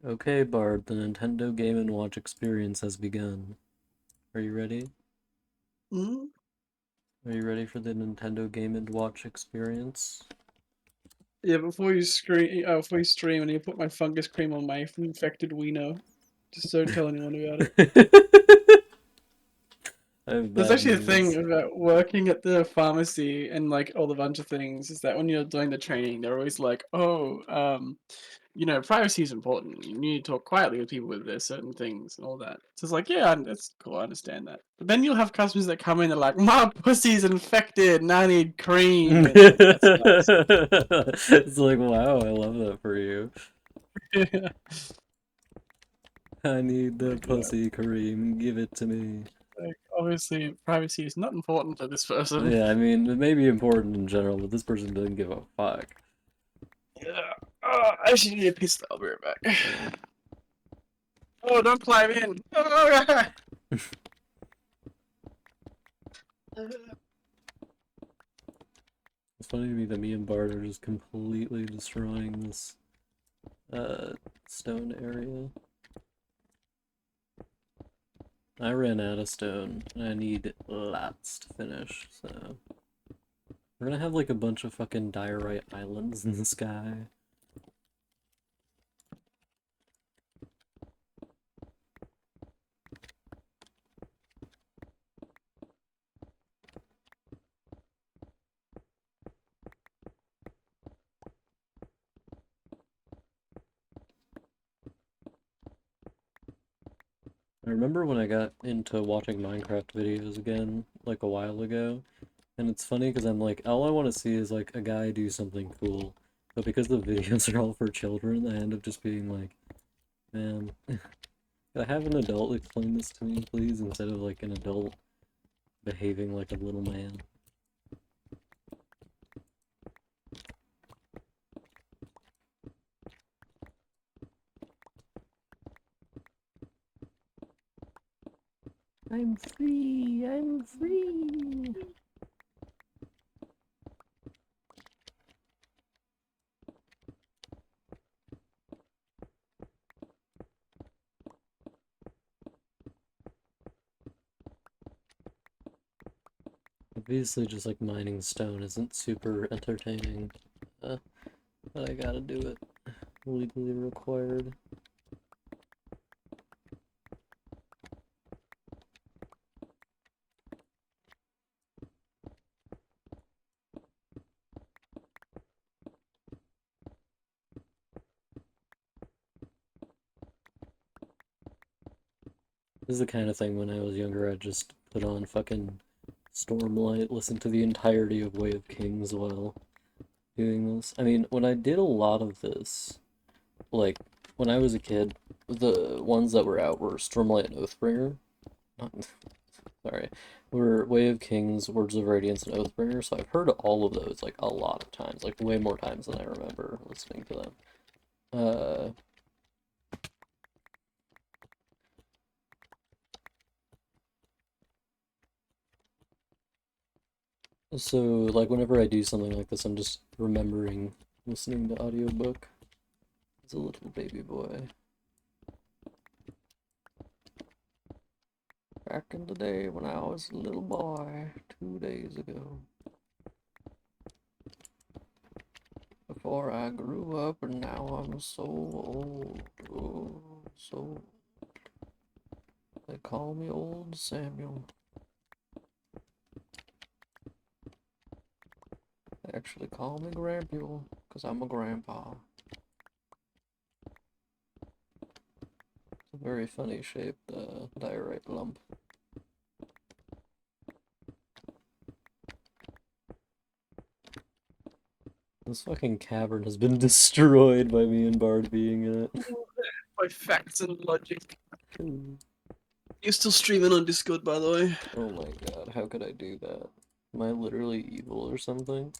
Okay, Bard, the Nintendo Game & Watch experience has begun. Are you ready? Mm? Are you ready for the Nintendo Game & Watch experience? Yeah, before you stream, and you put my fungus cream on my infected wiener. Just don't tell anyone about it. I have There's bad actually a thing news. about working at the pharmacy and like all the bunch of things is that when you're doing the training, they're always like, "Oh, privacy is important. You need to talk quietly with people with their certain things and all that." So it's like, yeah, that's cool. I understand that. But then you'll have customers that come in and like, "My pussy's infected and I need cream," and it's like, that's nuts. It's like, wow, I love that for you. I need the Like, yeah. pussy cream, give it to me. Like, obviously, privacy is not important to this person. Yeah, I mean, it may be important in general, but this person doesn't give a fuck. Yeah. I actually need a pistol. I'll be right back. Oh, don't climb in. Oh, It's funny to me that me and Bard are just completely destroying this uh stone area. I ran out of stone, and I need lots to finish, so we're gonna have like a bunch of fucking diorite islands in the sky. I remember when I got into watching Minecraft videos again, like a while ago, and it's funny because I'm like, all I want to see is like a guy do something cool, but because the videos are all for children, I end up just being like, man, could I have an adult explain this to me, please, instead of like an adult behaving like a little man? I'm free, I'm free. Obviously, just like mining stone isn't super entertaining, uh, but I gotta do it. Legally required. This is the kind of thing when I was younger I'd just put on fucking Stormlight, listen to the entirety of Way of Kings while doing this. I mean, when I did a lot of this, like, when I was a kid, the ones that were out were Stormlight and Oathbringer. Not, sorry. Were Way of Kings, Words of Radiance, and Oathbringer, so I've heard all of those, like, a lot of times. Like, way more times than I remember listening to them. Uh, so, like, whenever I do something like this, I'm just remembering listening to audiobook as a little baby boy. Back in the day when I was a little boy, 2 days ago. Before I grew up and now I'm so old. Oh, so they call me Old Samuel. They actually call me Grampule, because I'm a grandpa. It's a very funny shaped diorite lump. This fucking cavern has been destroyed by me and Bard being in it. by facts and logic. Oh You're still streaming on Discord, by the way. my god, how could I do that? Am I literally evil or something?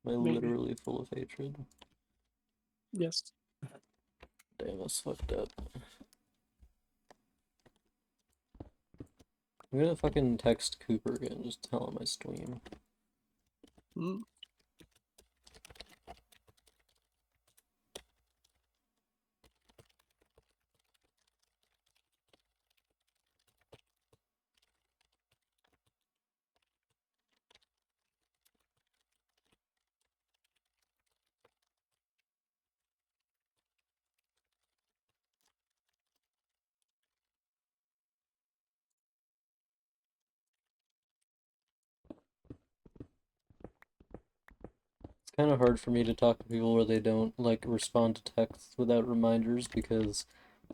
Am I Maybe. literally full of hatred? Yes. Damn, that's fucked up. I'm gonna fucking text Cooper again, just tell him I stream. Mm. kind of hard for me to talk to people where they don't like respond to texts without reminders because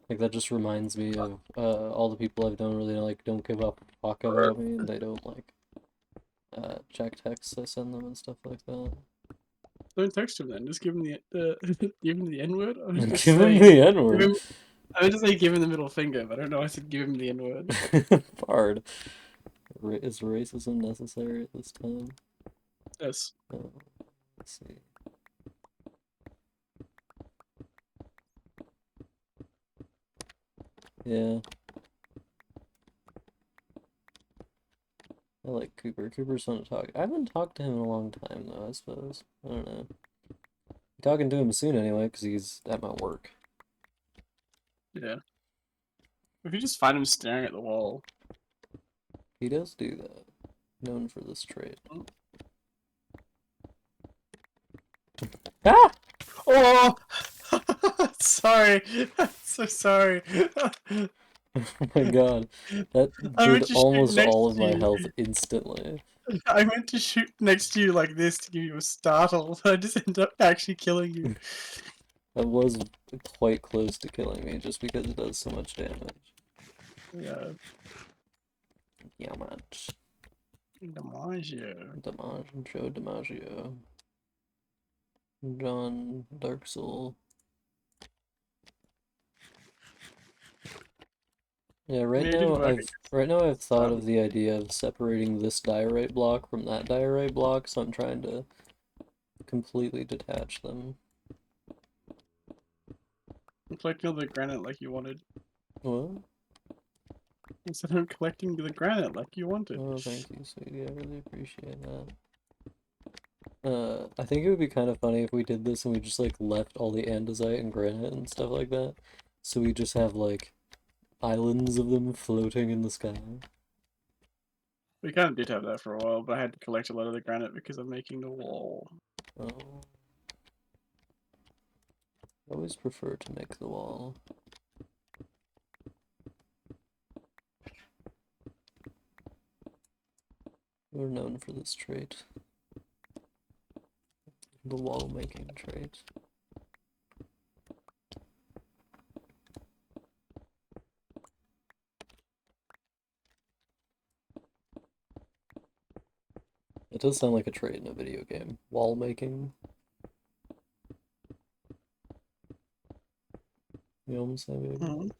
like that just reminds me of all the people I've known where they like don't give a fuck about me and they don't like check texts I send them and stuff like that. Don't text him then. Just give him give him the N word. I was just Give him saying. the Give N-word. him. I was just say give him the middle finger, but I don't know. I said give him the N word. Hard. Is racism necessary at this time? Yes. Let's see. Yeah, I like Cooper. Cooper's fun to talk. I haven't talked to him in a long time though, I suppose. I don't know. Talking to him soon anyway, because he's at my work. Yeah. If you just find him staring at the wall. He does do that. Known for this trait. Oh. Ah! Oh! Sorry. I'm so sorry. Oh my god. That I did meant to shoot almost all next of to my you. health instantly. I meant to shoot next to you like this to give you a startle, but I just ended up actually killing you. That was quite close to killing me just because it does so much damage. Yeah. Yeah, much. DiMaggio. Joe DiMaggio. John Dark Soul. Yeah, I mean, it did work. right now I've thought Um, of the idea of separating this diorite block from that diorite block, so I'm trying to completely detach them. I'm collecting all the granite like you wanted. What? Instead of collecting the granite like you wanted. Oh, thank you, sweetie. I really appreciate that. I think it would be kind of funny if we did this and we just like left all the andesite and granite and stuff like that. So we just have like islands of them floating in the sky. We kind of did have that for a while, but I had to collect a lot of the granite because I'm making the wall. Oh, I always prefer to make the wall. We're known for this trait. The wall making trait. It does sound like a trait in a video game. Wall making. You almost say video game.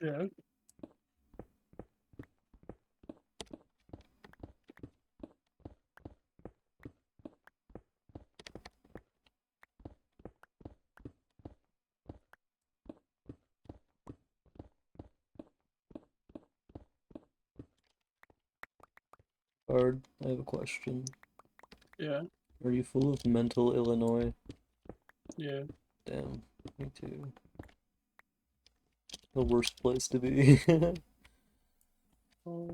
Mm-hmm. Yeah. Bard, I have a question. Yeah. Are you full of mental Illinois? Yeah. Damn, me too. The worst place to be. Oh.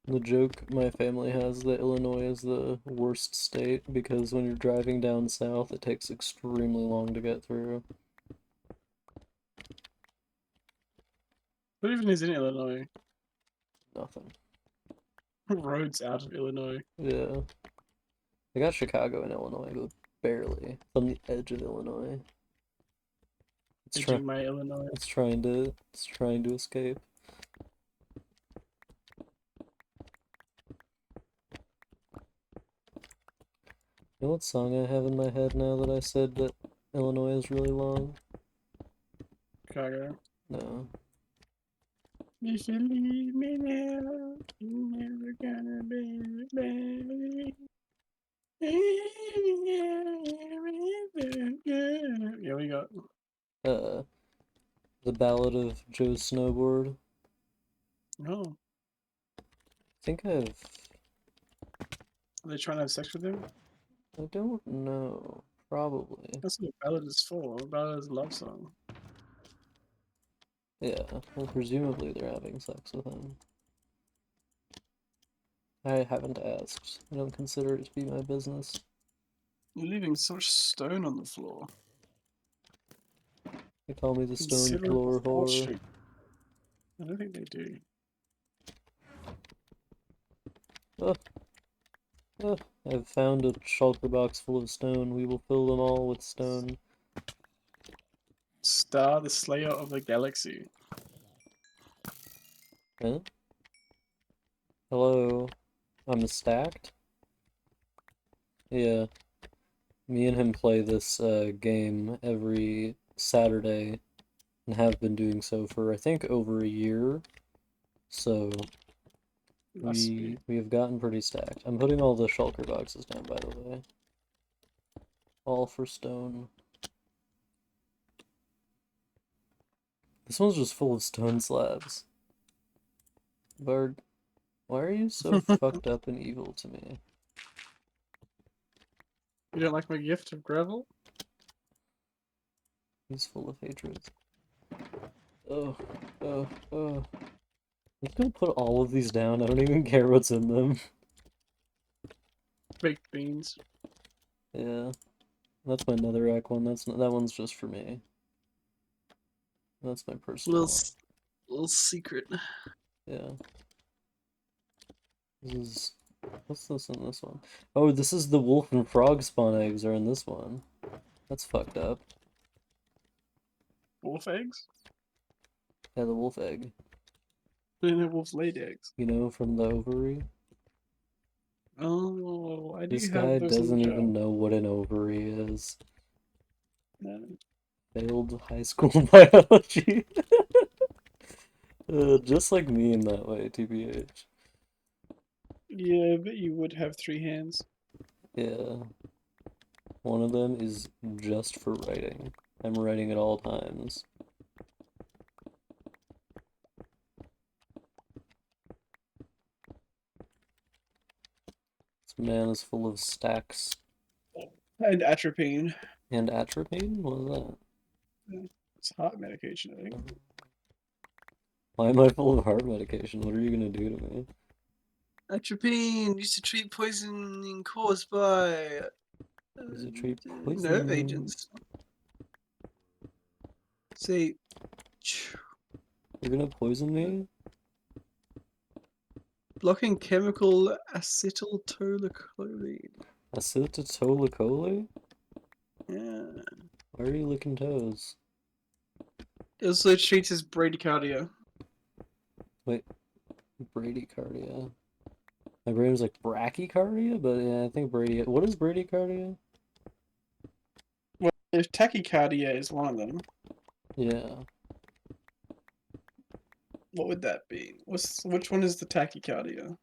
The joke my family has that Illinois is the worst state because when you're driving down south, it takes extremely long to get through. What even is in Illinois? Nothing. Roads out of Illinois. Yeah. I got Chicago in Illinois, but barely. It's on the edge of Illinois. It's trying Edging my Illinois. it's trying to escape. You know what song I have in my head now that I said that Illinois is really long? Chicago. No. If you leave me now, you're never gonna be with me. Yeah, we got. Uh, the Ballad of Joe's Snowboard. No. I think I've Are they trying to have sex with him? I don't know. Probably. That's what a ballad is for. A ballad is a love song. Yeah, well, presumably they're having sex with him. I haven't asked. I don't consider it to be my business. You're leaving so much stone on the floor. They call me the stone Considerable floor whore. fortune. I don't think they do. Oh, Ah, I've found a shulker box full of stone. We will fill them all with stone. Star, the Slayer of the Galaxy. Huh? Hello? I'm stacked? Yeah. Me and him play this game every Saturday and have been doing so for I think over a year. So Must be. we have gotten pretty stacked. I'm putting all the shulker boxes down, by the way. All for stone. This one's just full of stone slabs. Bard, why are you so fucked up and evil to me? You don't like my gift of gravel? He's full of hatred. Oh, oh, oh. I'm just gonna put all of these down. I don't even care what's in them. Baked beans. Yeah, that's my netherrack one. That one's just for me. That's my personal Little, one. little secret. Yeah. This is what's this in this one? Oh, this is the wolf and frog spawn eggs are in this one. That's fucked up. Wolf eggs? Yeah, the wolf egg. And the wolves laid eggs. You know, from the ovary. Oh, I This do have guy those in the doesn't jar. even know what an ovary is. No. Failed high school biology. Just like me in that way, TBH. Yeah, but you would have 3 hands. Yeah. One of them is just for writing. I'm writing at all times. This man is full of stacks. And atropine. And atropine? What is that? It's heart medication, I think. Why am I full of heart medication? What are you gonna do to me? Atropine used to treat poisoning caused by Is it treat nerve poisoning? agents. Say, You're gonna poison me? blocking chemical acetylcholine. Acetylcholine? Yeah. Why are you licking toes? It also treats as bradycardia. Wait, bradycardia. My brain was like brachycardia, but yeah, I think What is bradycardia? Well, if tachycardia is one of them, Yeah, what would that be? Which one is the tachycardia?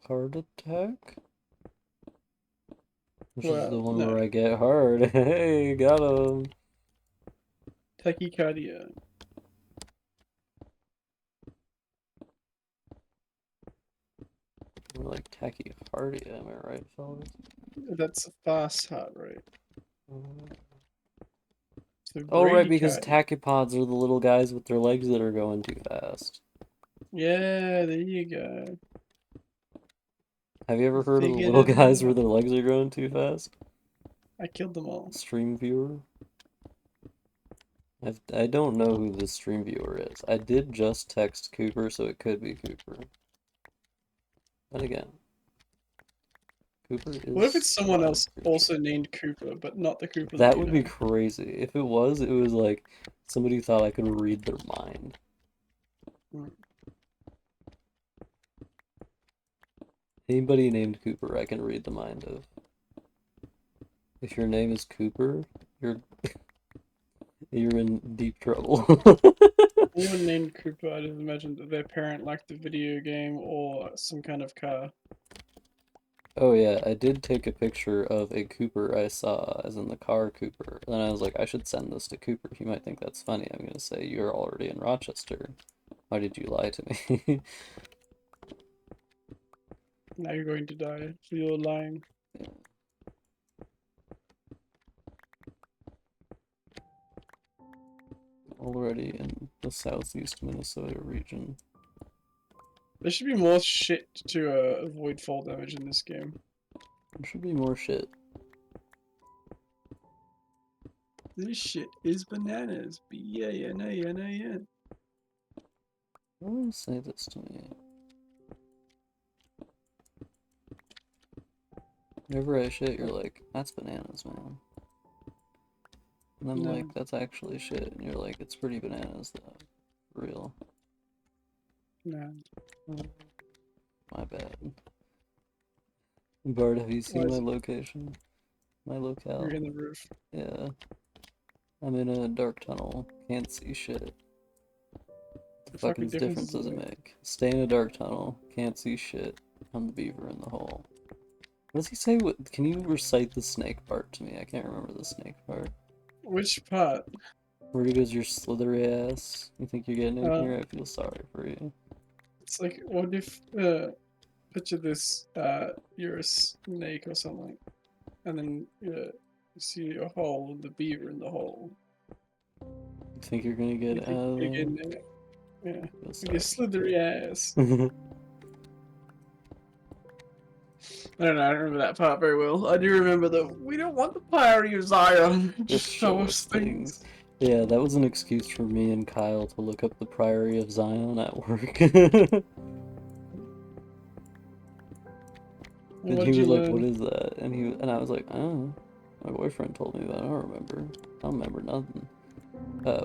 heart attack? Which is the Well, one no. where I get hard. Hey, got him. Tachycardia. More like tachycardia, am I right, fellas? That's a fast heart rate. So Oh, right, because bradycardia. tachypods are the little guys with their legs that are going too fast. Yeah, there you go. Have you ever heard of the Figured little it guys where out. their legs are going too fast? I killed them all. Stream viewer? I don't know who this stream viewer is. I did just text Cooper, so it could be Cooper. And again, Cooper What if is it's a someone live else creature. also named Cooper, but not the Cooper that That you would be know? crazy. If it was like somebody thought I could read their mind. Hmm. Anybody named Cooper, I can read the mind of. If your name is Cooper, you're you're in deep trouble. Anyone named Cooper, I just imagine that their parent liked the video game or some kind of car. Oh yeah, I did take a picture of a Cooper I saw, as in the car Cooper. Then I was like, I should send this to Cooper. He might think that's funny. I'm gonna say, you're already in Rochester. Why did you lie to me? Now you're going to die for your lying. Already in the southeast Minnesota region. There should be more shit to avoid fall damage in this game. There should be more shit. This shit is bananas. B-A-N-A-N-A-N. Why would you say this to me? Whenever I shit, you're like, that's bananas, man. And I'm No, like, that's actually shit. And you're like, it's pretty bananas, though. Real. no. My bad. Bart, have you Why seen my is it? location? My You're locale? in the roof. Yeah. I'm in a dark tunnel. Can't see shit. The The fucking fucking difference difference is it does it make? make? Stay in a dark tunnel. Can't see shit. I'm the beaver in the hole. What does he say? Can you recite the snake part to me? I can't remember the snake part. Which part? Where goes your slithery ass? You think you're getting in Uh, here? I feel sorry for you. it's like, what if, picture this, you're a snake or something, and then you see a hole and the beaver in the hole. You think you're gonna You get out think of you there? can, yeah, Feel with your sorry. slithery ass. I don't know, I don't remember that part very well. I do remember that we don't want the Priory of Zion, Just just show show us us things. things. Yeah, that was an excuse for me and Kyle to look up the Priory of Zion at work. And And what he did was you like, "What learn? is that?" And I was like, "Oh, my boyfriend told me, but I don't remember. I don't remember nothing."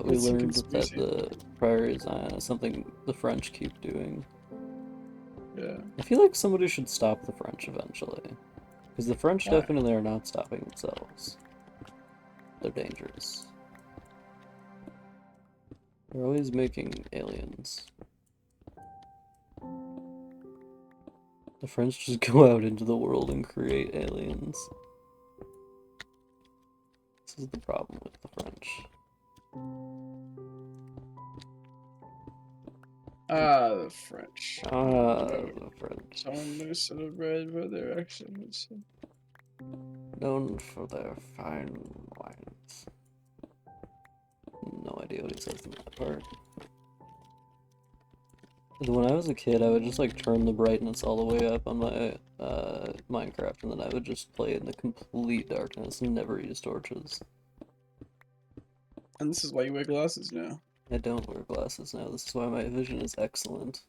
We It's a learned that conspiracy. the Priory of Zion is something the French keep doing. Yeah. I feel like somebody should stop the French eventually, because the French Why? definitely are not stopping themselves. They're dangerous. They're always making aliens. The French just go out into the world and create aliens. This is the problem with the French. Ah, the French. Ah, No, the French. someone loose to the bread, but their actions. Known for their fine wines. No idea what he says in that part. When I was a kid, I would just like turn the brightness all the way up on my Minecraft, and then I would just play in the complete darkness and never use torches. And this is why you wear glasses now. I don't wear glasses now. This is why my vision is excellent.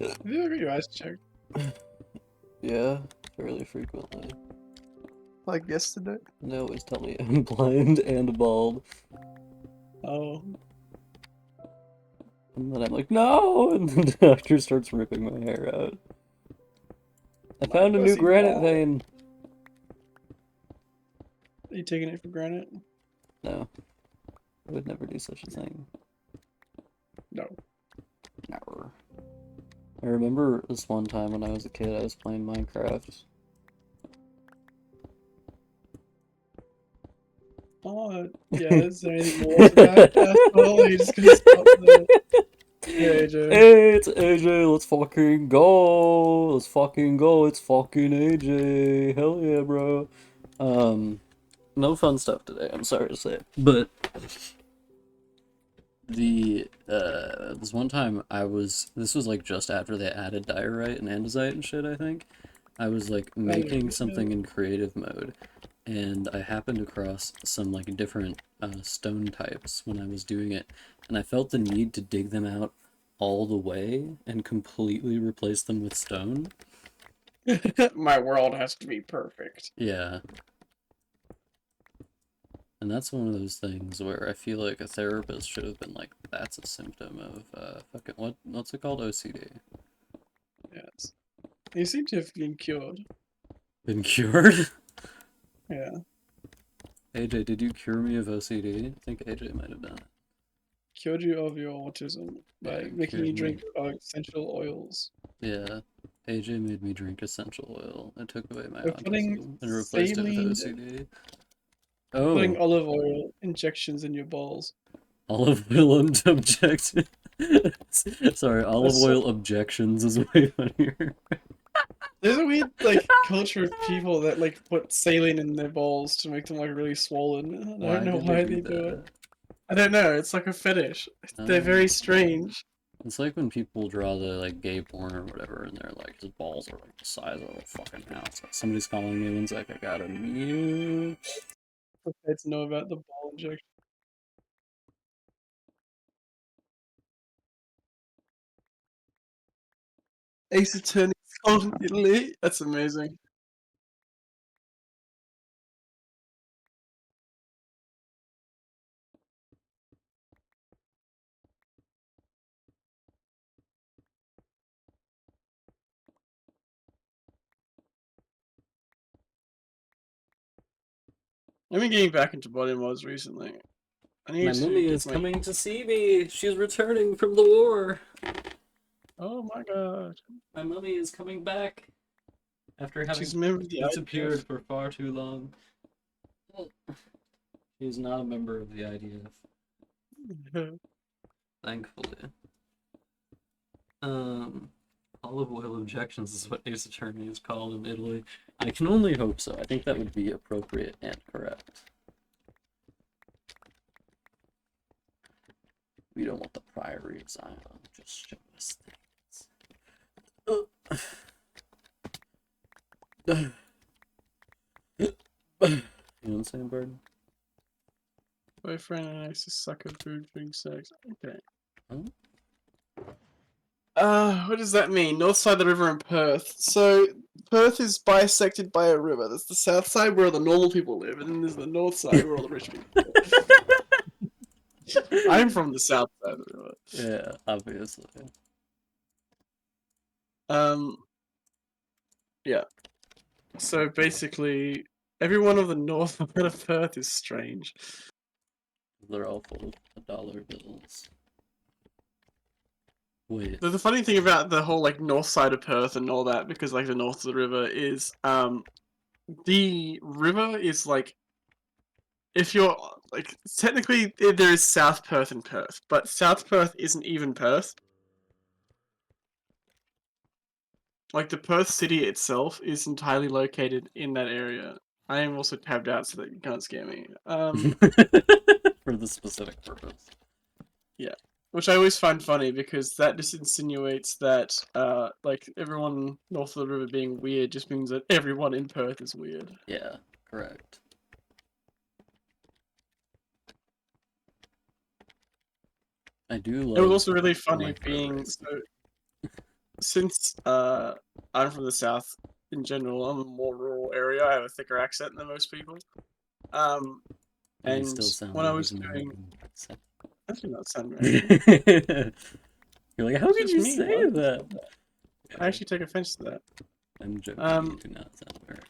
Have you ever got your eyes checked? Yeah, fairly frequently. Like yesterday? And they always tell me I'm blind and bald. Oh, And then I'm like, no! And then the doctor starts ripping my hair out. I my found a new pussy granite ball. vein! Are you taking it for granted? No, I would never do such a thing. No. Never. I remember this one time when I was a kid, I was playing Minecraft. Oh, yeah, is there anything more to that asshole? Are you just gonna stop there? Yeah, AJ. Hey, it's AJ, let's fucking go! Let's fucking go, it's fucking AJ! Hell yeah, bro. No fun stuff today, I'm sorry to say. But this one time this was like just after they added diorite and andesite and shit, I think. I was like Oh, making yeah. something in creative mode, and I happened across some like different stone types when I was doing it, and I felt the need to dig them out all the way and completely replace them with stone. My world has to be perfect. Yeah, and that's one of those things where I feel like a therapist should have been like, that's a symptom of fucking what's it called? OCD. Yes. You seem to have been cured. Been cured? Yeah. AJ, did you cure me of OCD? I think AJ might have done it. Cured you of your autism Yeah, by you making cured you me. drink essential oils. Yeah. AJ made me drink essential oil. It took away my By putting autism and replaced it with saline, OCD. putting Oh, olive oil injections in your balls. olive oil object. Sorry, olive That's so, oil objections is way funnier. there's a weird like culture of people that like put saline in their balls to make them like really swollen. And I don't Why know do they why do they do it. that? I don't know. It's like a fetish. They're Oh. very strange. It's like when people draw the like gay porn or whatever, and they're like his balls are like the size of a fucking house. Somebody's calling me. One sec, I gotta mute. Okay, to know about the ball injection. Ace Attorney Scotland, Italy. That's amazing. I've been getting back into body mods recently. I My need to mummy get is my. coming to see me. She's returning from the war. Oh my god. My mummy is coming back after She's having a member of the disappeared IDF. for far too long. She's not a member of the IDF, thankfully. Um, olive oil objections is what these attorneys call in Italy. I can only hope so. I think that would be appropriate and correct. We don't want the Priory of Zion. Just show us things. You know what I'm saying, Bird? Boyfriend and ex is sucker food, drink sex. Okay. Huh? What does that mean? North side of the river in Perth. So Perth is bisected by a river. There's the south side where all the normal people live, and then there's the north side where all the rich people live. I'm from the south side of the river. Yeah, obviously. Um, yeah. So basically, everyone of the north side of Perth is strange. They're all full of dollar bills. Wait. The funny thing about the whole like north side of Perth and all that, because like the north of the river is the river is like, if you're like, technically there is South Perth and Perth, but South Perth isn't even Perth. Like the Perth city itself is entirely located in that area. I am also tabbed out so that you can't scare me. For the specific purpose. Yeah. Which I always find funny because that just insinuates that like everyone north of the river being weird just means that everyone in Perth is weird. Yeah, correct. I do It was love also really funny North being Rivers. so, since I'm from the south in general, I'm a more rural area. I have a thicker accent than most people. Um, And you and still sound when I way was more doing, upset. that did not sound very good. You're like, how It's could just you me. Why say would you that? say that? I Yeah, actually take offense to that. I'm joking. You Um, do not sound very.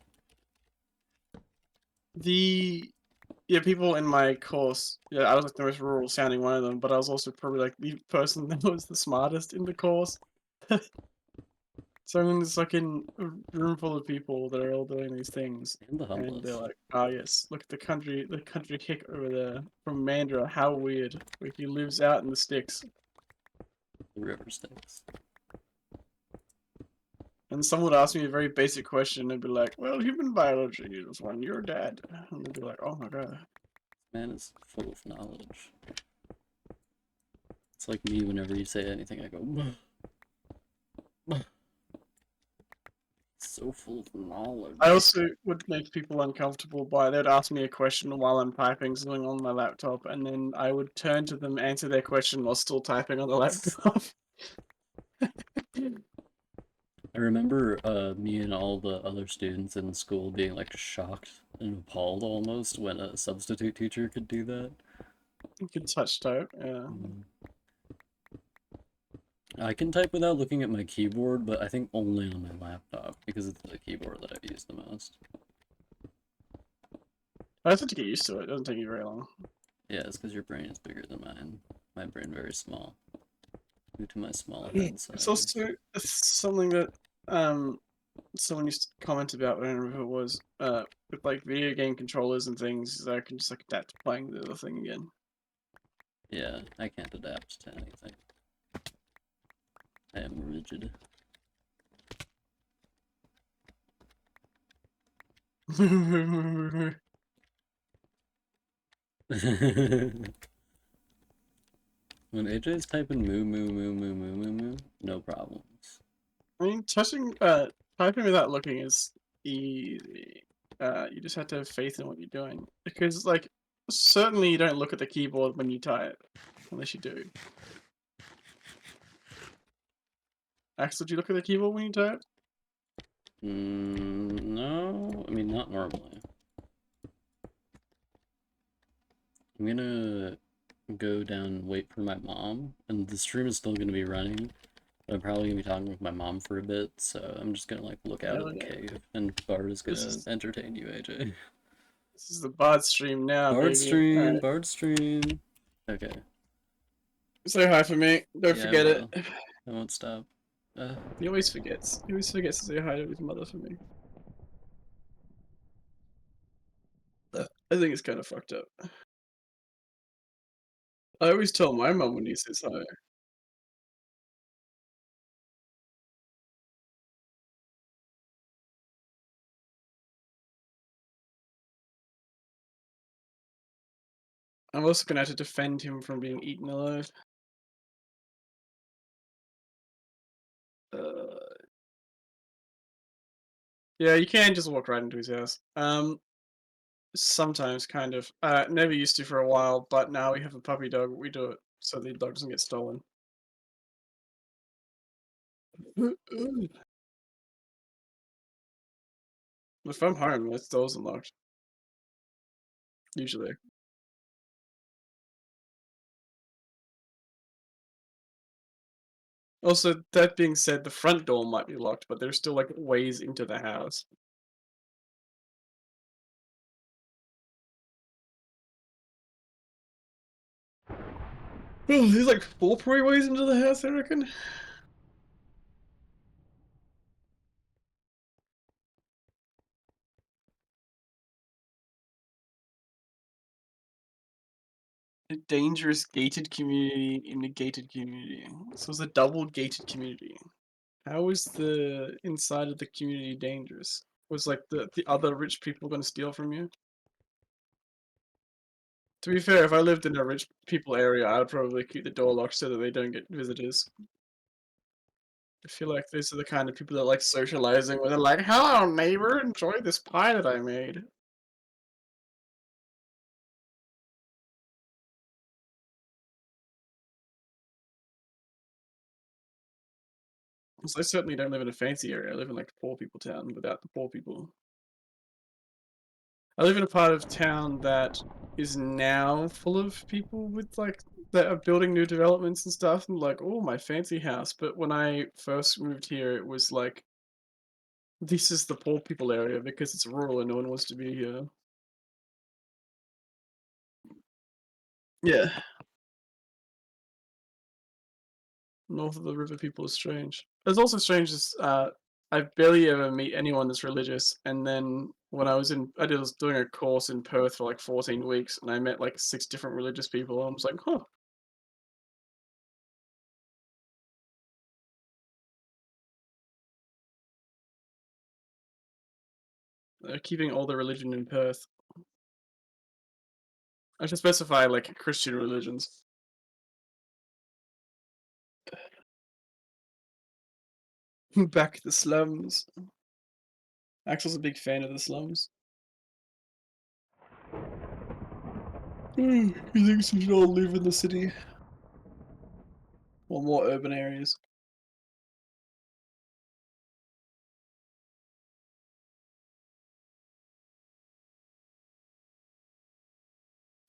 the yeah, people in my course, yeah, I was like the most rural sounding one of them, but I was also probably like the person that was the smartest in the course. So I'm in this fucking room full of people that are all doing these things, And the and they're humblest. like, "Ah, yes, look at the country hick over there from Mandra. How weird! Like he lives out in the sticks." The river stinks. And someone would ask me a very basic question, and be like, "Well, human biology is when you're dead," and they'd be like, "Oh my god." Man is full of knowledge. It's like me whenever you say anything, I go, so full of knowledge. I also would make people uncomfortable by they'd ask me a question while I'm typing something on my laptop, and then I would turn to them, answer their question while still typing on the laptop. I remember me and all the other students in school being like shocked and appalled almost when a substitute teacher could do that. You can touch type, yeah. Mm. I can type without looking at my keyboard, but I think only on my laptop because it's the keyboard that I've used the most. I just have to get used to it. It doesn't take you very long. Yeah, it's because your brain is bigger than mine. My brain very small due to my small head It's size. also something that someone used to comment about whenever it was with like video game controllers and things, is I can just like adapt to playing the other thing again. Yeah, I can't adapt to anything. I am rigid. When AJ's typing moo moo moo moo moo moo moo, no problems. I mean, typing without looking is easy. You just have to have faith in what you're doing. Because, like, certainly you don't look at the keyboard when you type. Unless you do. Axel, do you look at the keyboard when you type? No, I mean, not normally. I'm gonna go down and wait for my mom, and the stream is still gonna be running. But I'm probably gonna be talking with my mom for a bit, so I'm just gonna like look out at Hell the yeah. cave, and Bart is This gonna is entertain you, AJ. This is the Bard stream now, Bard baby. stream, Alright. Bard stream. Okay. Say hi for me. Don't Yeah, I forget it. will. I won't stop. Uh, He always forgets. He always forgets to say hi to his mother for me. I think it's kind of fucked up. I always tell my mum when he says hi. I'm also gonna have to defend him from being eaten alive. Uh, yeah, you can just walk right into his house. Sometimes, kind of. Never used to for a while, but now we have a puppy dog. We do it so the dog doesn't get stolen. If I'm home, the door's unlocked. Usually. Also, that being said, the front door might be locked, but there's still like ways into the house. Oh, there's like 4 probably ways into the house, I reckon. A dangerous gated community in a gated community. So it's a double gated community. How is the inside of the community dangerous? Was like the other rich people gonna steal from you? To be fair, if I lived in a rich people area, I would probably keep the door locked so that they don't get visitors. I feel like these are the kind of people that like socializing where they're like, "Hello, neighbor, enjoy this pie that I made." So I certainly don't live in a fancy area. I live in like a poor people town without the poor people. I live in a part of town that is now full of people with like that are building new developments and stuff and like, oh, my fancy house. But when I first moved here, it was like, this is the poor people area because it's rural and no one wants to be here. Yeah. North of the river people are strange. It's also strange is I barely ever meet anyone that's religious. And then when I was doing a course in Perth for like 14 weeks and I met like 6 different religious people. I was like, huh. They're keeping all the religion in Perth. I should specify like Christian religions. Back the slums. Axel's a big fan of the slums. He thinks we should all live in the city or more urban areas.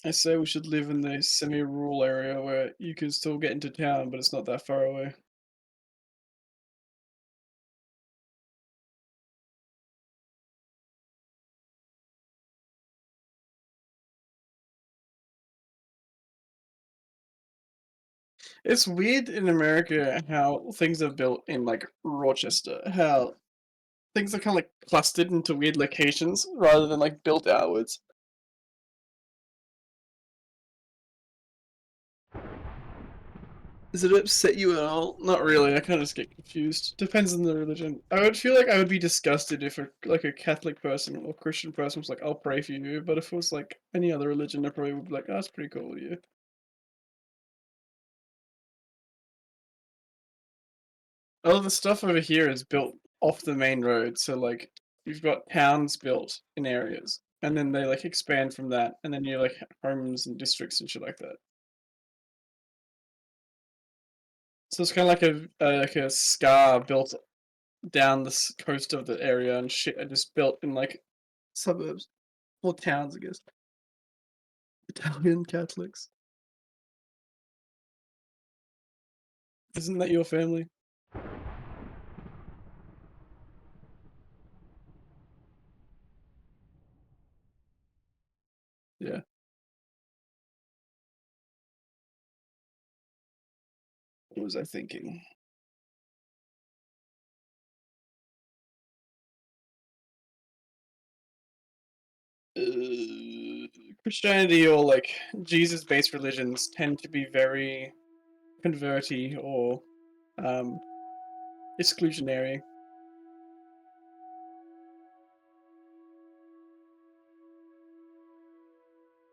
I say we should live in the semi-rural area where you can still get into town, but it's not that far away. It's weird in America how things are built in like Rochester, how things are kind of like clustered into weird locations rather than like built outwards. Does it upset you at all? Not really. I kind of just get confused. Depends on the religion. I would feel like I would be disgusted if a Catholic person or Christian person was like, "I'll pray for you," but if it was like any other religion, I probably would be like, "Oh, that's pretty cool of you." All the stuff over here is built off the main road, so like you've got towns built in areas, and then they like expand from that, and then you like homes and districts and shit like that. So it's kind of like a scar built down the coast of the area and shit. I just built in like suburbs or towns, I guess. Italian Catholics. Isn't that your family? Yeah. What was I thinking? Christianity or like Jesus-based religions tend to be very converty or um, exclusionary.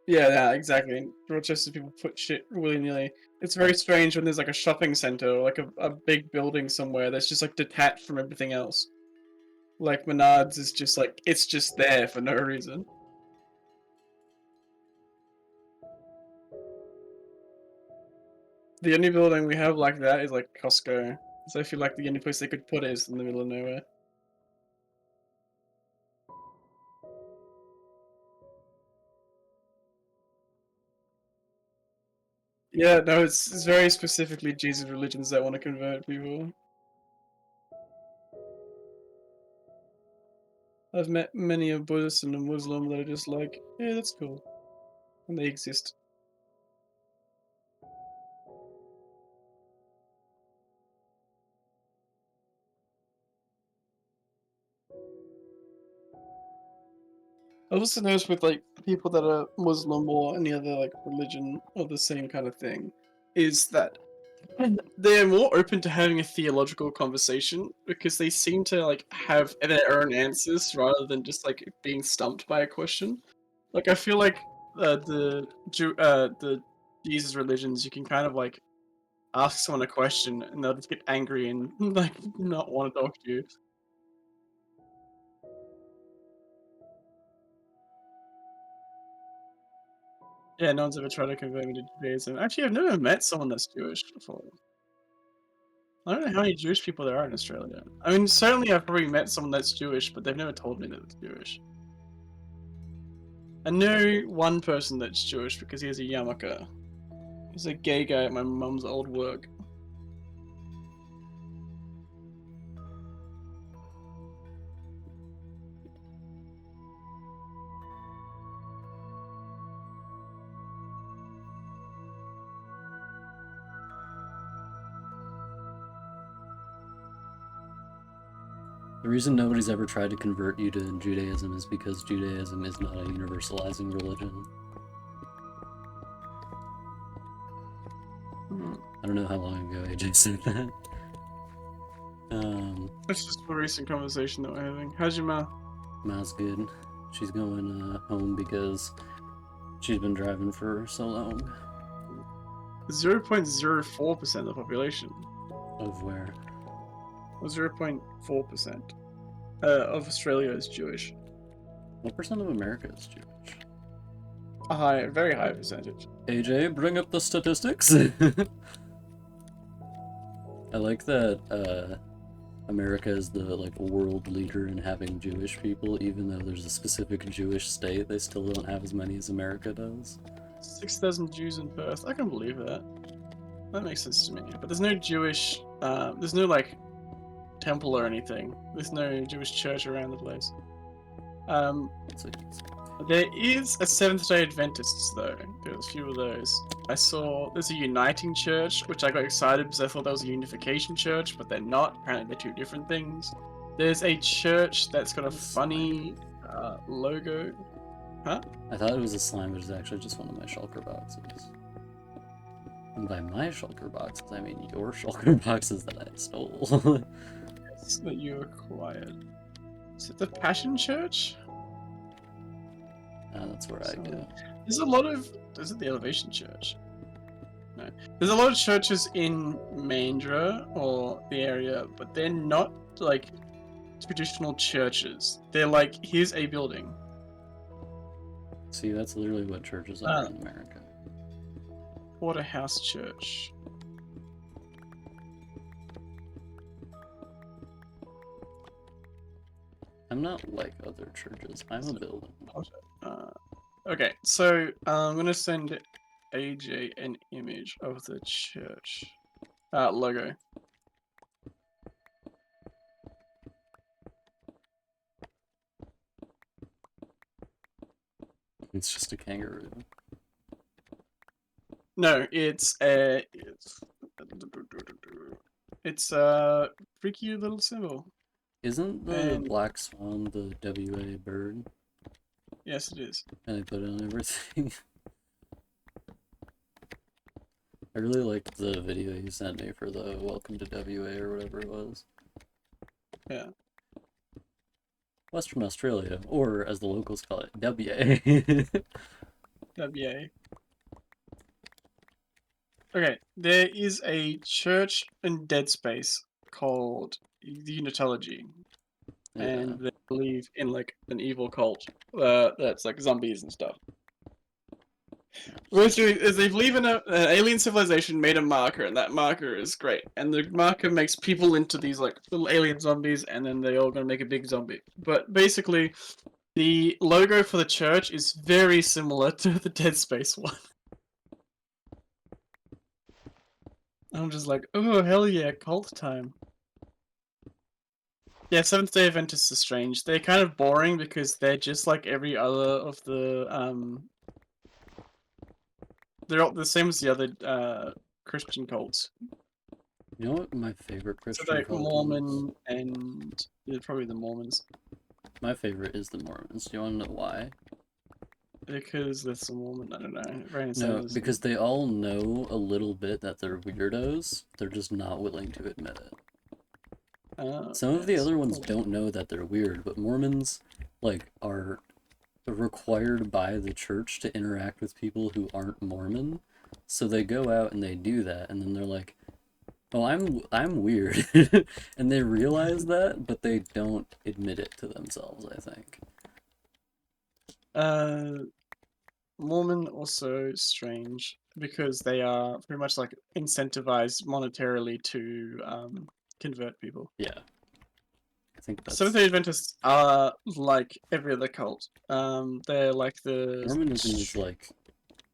Yeah, yeah, exactly. Rochester people put shit willy-nilly. It's very strange when there's like a shopping center or like a big building somewhere that's just like detached from everything else. Like Menards is just like it's just there for no reason. The only building we have like that is like Costco. So I feel like the only place they could put it is in the middle of nowhere. Yeah, no, it's very specifically Jesus religions that want to convert people. I've met many a Buddhist and a Muslim that are just like, yeah, that's cool, and they exist. I've also noticed with like people that are Muslim or any other like religion or the same kind of thing, is that they're more open to having a theological conversation because they seem to like have their own answers rather than just like being stumped by a question. Like I feel like the Jesus religions you can kind of like ask someone a question and they'll just get angry and like not want to talk to you. Yeah, no one's ever tried to convert me to Judaism. Actually, I've never met someone that's Jewish before. I don't know how many Jewish people there are in Australia. I mean, certainly I've probably met someone that's Jewish, but they've never told me that it's Jewish. I know one person that's Jewish because he has a yarmulke. He's a gay guy at my mum's old work. The reason nobody's ever tried to convert you to Judaism is because Judaism is not a universalizing religion. Mm. I don't know how long ago AJ said that. That's just a recent conversation that we're having. How's your ma? Ma's good. She's going home because she's been driving for so long. 0.04% of the population. Of where? Or 0.4% of Australia is Jewish. What percent of America is Jewish? A very high percentage. AJ, bring up the statistics. I like that America is the like world leader in having Jewish people, even though there's a specific Jewish state, they still don't have as many as America does. 6,000 Jews in Perth. I can believe that. That makes sense to me. But there's no Jewish. There's no like temple or anything. There's no Jewish church around the place. So, There is a Seventh Day Adventists though. There's a few of those. I saw there's a Uniting Church, which I got excited because I thought that was a Unification Church, but they're not. Apparently, they're two different things. There's a church that's got a funny logo. Huh? I thought it was a slime, but it's actually just one of my shulker boxes. And by my shulker boxes, I mean your shulker boxes that I stole. Yes, that you acquired. Is it the Passion Church? That's where I go. There's a lot of. Is it the Elevation Church? No. There's a lot of churches in Mandurah or the area, but they're not like traditional churches. They're like, here's a building. See, that's literally what churches are in America. Waterhouse Church. I'm not like other churches. I'm a building. Okay, so I'm gonna send AJ an image of the church logo. It's just a kangaroo. No, it's a freaky little symbol, Isn't the and black swan the WA bird? yes, it is. And they put it on everything. I really liked the video you sent me for the Welcome to WA or whatever it was. Yeah, Western Australia, or as the locals call it, WA. WA. Okay, there is a church in Dead Space called the Unitology, Yeah. and they believe in like an evil cult that's like zombies and stuff. What it's doing is they believe in an alien civilization made a marker, and that marker is great. And the marker makes people into these like little alien zombies, and then they're all gonna make a big zombie. But basically, the logo for the church is very similar to the Dead Space one. I'm just like, oh hell yeah, cult time. Yeah, Seventh Day Adventists are strange. They're kind of boring because they're just like every other of the they're all the same as the other Christian cults. You know what my favorite So Christian like cult is? Mormon and probably the Mormons My favorite is the Mormons. Do you want to know why? because there's some Mormon. I don't know. Brandon No, Sanderson. because they all know a little bit that they're weirdos. They're just not willing to admit it. Some of the Yes. other ones don't know that they're weird, but Mormons, like, are required by the church to interact with people who aren't Mormon. So they go out and they do that, and then they're like, "Oh, I'm weird," and they realize that, but they don't admit it to themselves, I think. Uh, Mormon also strange because they are pretty much like incentivized monetarily to convert people. Yeah, I think Seventh that's Day Adventists are like every other cult. They're like the Mormonism is like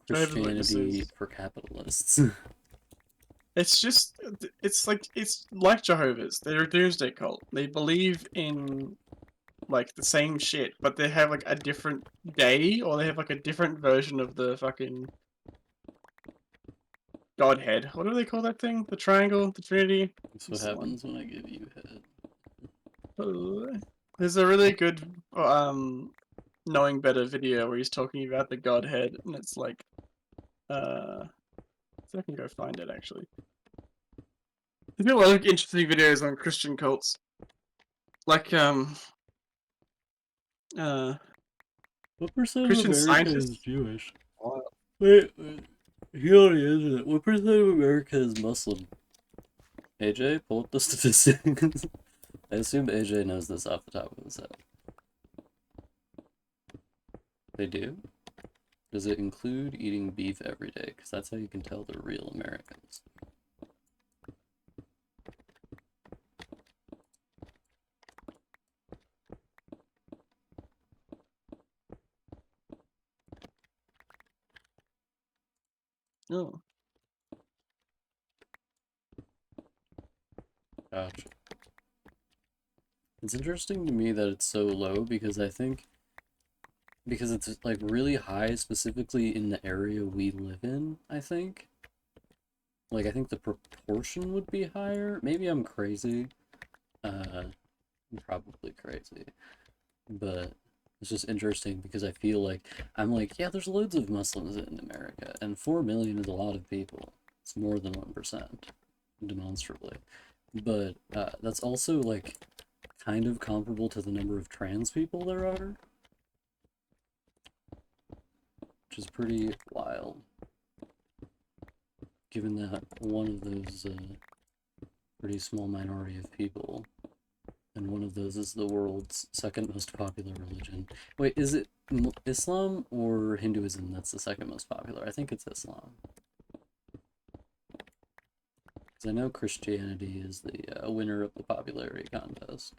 Jehovah's Christianity Witnesses. for capitalists. It's just it's like Jehovah's. They're a doomsday cult. They believe in like the same shit, but they have like a different day, or they have like a different version of the fucking Godhead. What do they call that thing? The triangle, the Trinity. That's what What's the one? happens when I give you head. There's a really good knowing better video where he's talking about the Godhead, and it's like so I can go find it actually. There's been a lot of interesting videos on Christian cults, like uh What percent of Christian America is scientists. Jewish? What? Wait, he already is it. What percent of America is Muslim? AJ, pull up the statistics. I assume AJ knows this off the top of his head. They do? Does it include eating beef every day? Because that's how you can tell they're real Americans. Oh. Gotcha. It's interesting to me that it's so low because I think because it's like really high specifically in the area we live in, I think. Like I think the proportion would be higher. Maybe I'm crazy. I'm probably crazy. But it's just interesting because I feel like I'm like, yeah, there's loads of Muslims in America, and 4 million is a lot of people. It's more than 1%, demonstrably. But that's also like kind of comparable to the number of trans people there are, which is pretty wild, given that one of those pretty small minority of people, and one of those is the world's second most popular religion. Wait, is it Islam or Hinduism that's the second most popular? I think it's Islam. Because I know Christianity is the winner of the popularity contest.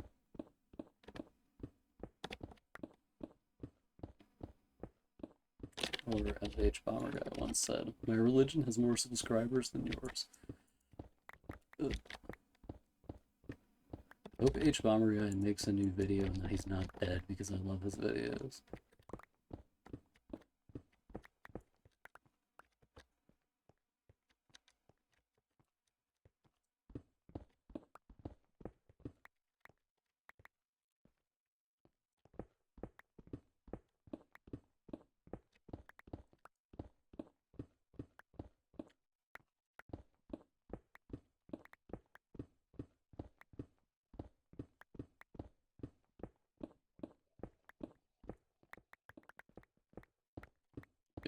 Or as H. Bomber Guy once said, my religion has more subscribers than yours. Ugh. Hope H. Bomber Guy makes a new video and that he's not dead because I love his videos.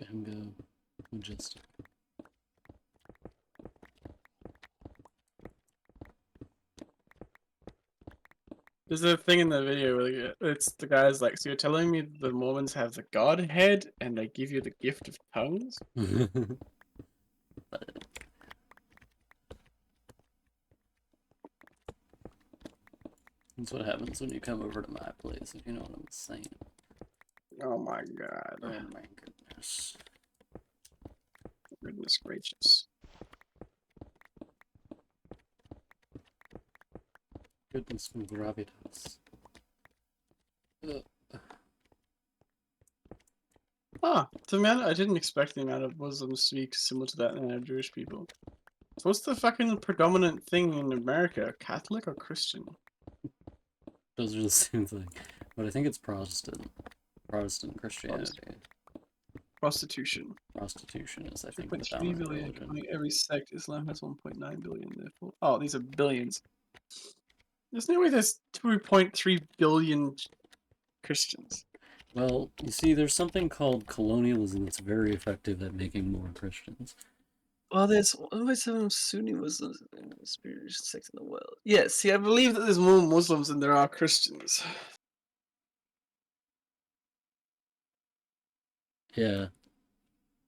him go majestic. There's a thing in the video where it's the guy's like, so you're telling me the Mormons have the Godhead and they give you the gift of tongues? That's what happens when you come over to my place, if you know what I'm saying. Oh my god. Oh my goodness. Goodness gracious. Goodness from gravitas. Ah, the amount I didn't expect the amount of Muslims to be similar to that amount of Jewish people. So what's the fucking predominant thing in America? Catholic or Christian? Those are the same thing. But I think it's Protestant. Protestant Christianity. Prostitution. Prostitution is, I think, the 3.3 dominant billion. religion. Only every sect. Islam has 1.9 billion, therefore. Oh, these are billions. There's no way there's 2.3 billion Christians. Well, you see, there's something called colonialism that's very effective at making more Christians. Well, there's always some Sunni Muslims in the spiritual sect in the world. Yes, see, I believe that there's more Muslims than there are Christians. Yeah.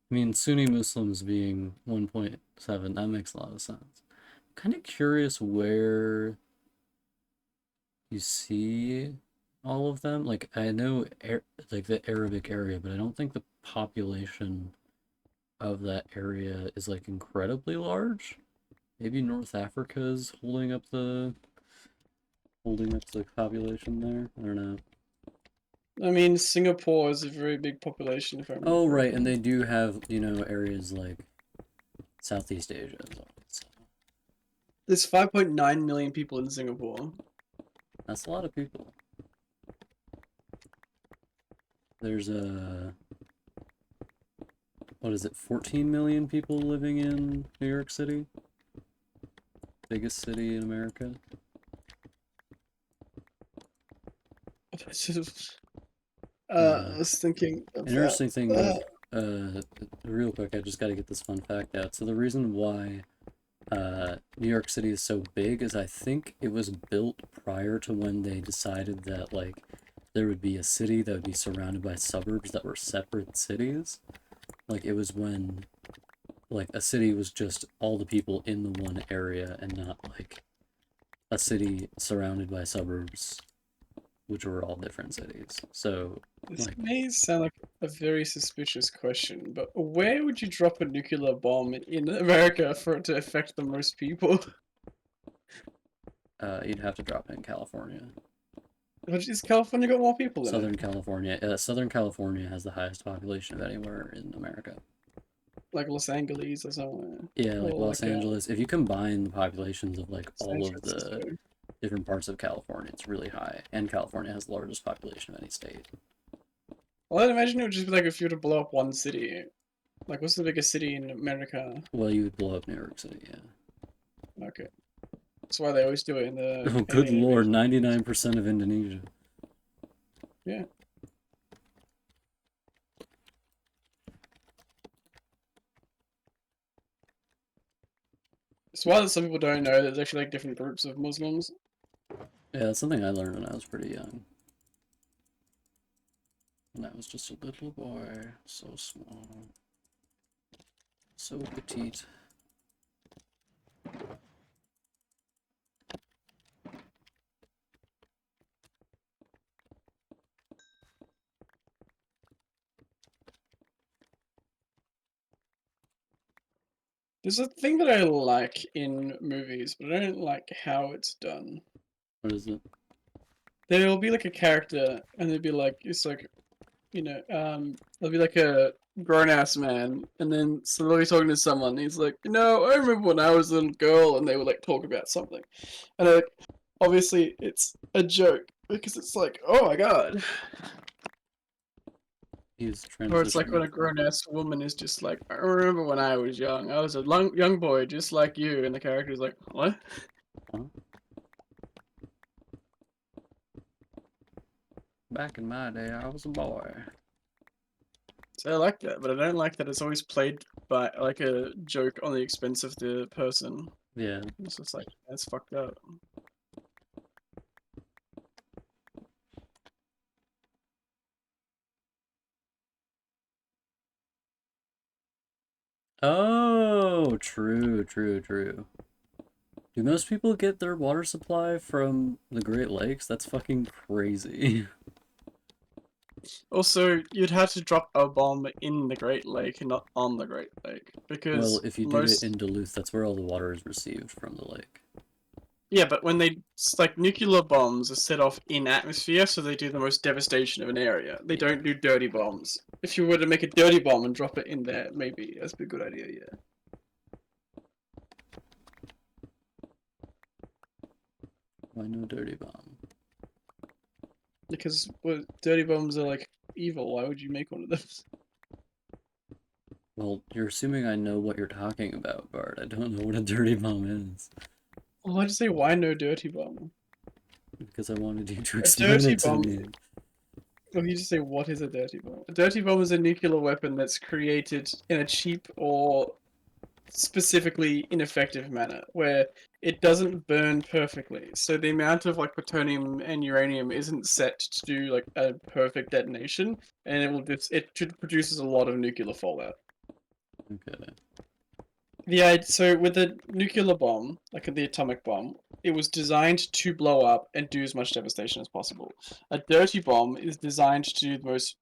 I mean, Sunni Muslims being 1.7, that makes a lot of sense. I'm kind of curious where you see all of them. Like, I know like the Arabic area, but I don't think the population of that area is like incredibly large. Maybe North Africa is holding up the population there. I don't know. I mean, Singapore is a very big population, if I remember Oh, right, and correctly. they do have, areas like Southeast Asia as well. So There's 5.9 million people in Singapore. that's a lot of people. There's what is it, 14 million people living in New York City? Biggest city in America. I Yeah. was thinking about. Interesting thing with, real quick, I just got to get this fun fact out. So the reason why New York City is so big is I think it was built prior to when they decided that like there would be a city that would be surrounded by suburbs that were separate cities. Like it was when like a city was just all the people in the one area and not like a city surrounded by suburbs which were all different cities. So This like may sound like a very suspicious question, but where would you drop a nuclear bomb in America for it to affect the most people? you'd have to drop it in California. Has California got more people in it? Southern California has the highest population of anywhere in America. Like Los Angeles or somewhere? Yeah, like Or Los like Angeles. If you combine the populations of like San all of the Francisco? different parts of California, it's really high. And California has the largest population of any state. Well, I'd imagine it would just be like if you were to blow up one city. Like, what's the biggest city in America? Well, you would blow up New York City, yeah. Okay. That's why they always do it in the Oh, good alien lord, invasion. 99% of Indonesia. Yeah. It's why some people don't know that there's actually like different groups of Muslims. Yeah, that's something I learned when I was pretty young. When I was just a little boy, so small, so petite. There's a thing that I like in movies, but I don't like how it's done. What is it? There'll be like a character, and they'll be like, it's like, there'll be like a grown ass man, and then so they'll be talking to someone. And he's like, I remember when I was a little girl, and they would like talk about something, and like, obviously it's a joke because it's like, oh my god. He's Or it's like when transitioning. a grown ass woman is just like, I remember when I was young. I was a young boy just like you, and the character's like, what? Huh? Back in my day, I was a boy. I like that, but I don't like that it's always played by like a joke on the expense of the person. Yeah. It's just like that's fucked up. Oh, true, true, true. Do most people get their water supply from the Great Lakes? That's fucking crazy. Also, you'd have to drop a bomb in the Great Lake and not on the Great Lake Well, because if you did it most in Duluth, that's where all the water is received from the lake. yeah, but when like nuclear bombs are set off in atmosphere, so they do the most devastation of an area. They Yeah. don't do dirty bombs. If you were to make a dirty bomb and drop it in there, maybe that's a good idea. Yeah, Why no dirty bomb? because dirty bombs are like evil. Why would you make one of those? Well, you're assuming I know what you're talking about, Bart. I don't know what a dirty bomb is. Well, I'd say why no dirty bomb? Because I wanted you to A explain dirty it to bomb. me. Well, you just say what is a dirty bomb? A dirty bomb is a nuclear weapon that's created in a cheap or specifically ineffective manner where it doesn't burn perfectly. So the amount of like plutonium and uranium isn't set to do like a perfect detonation, and it produces a lot of nuclear fallout. Okay. Yeah, so with the nuclear bomb, like the atomic bomb, it was designed to blow up and do as much devastation as possible. A dirty bomb is designed to do the most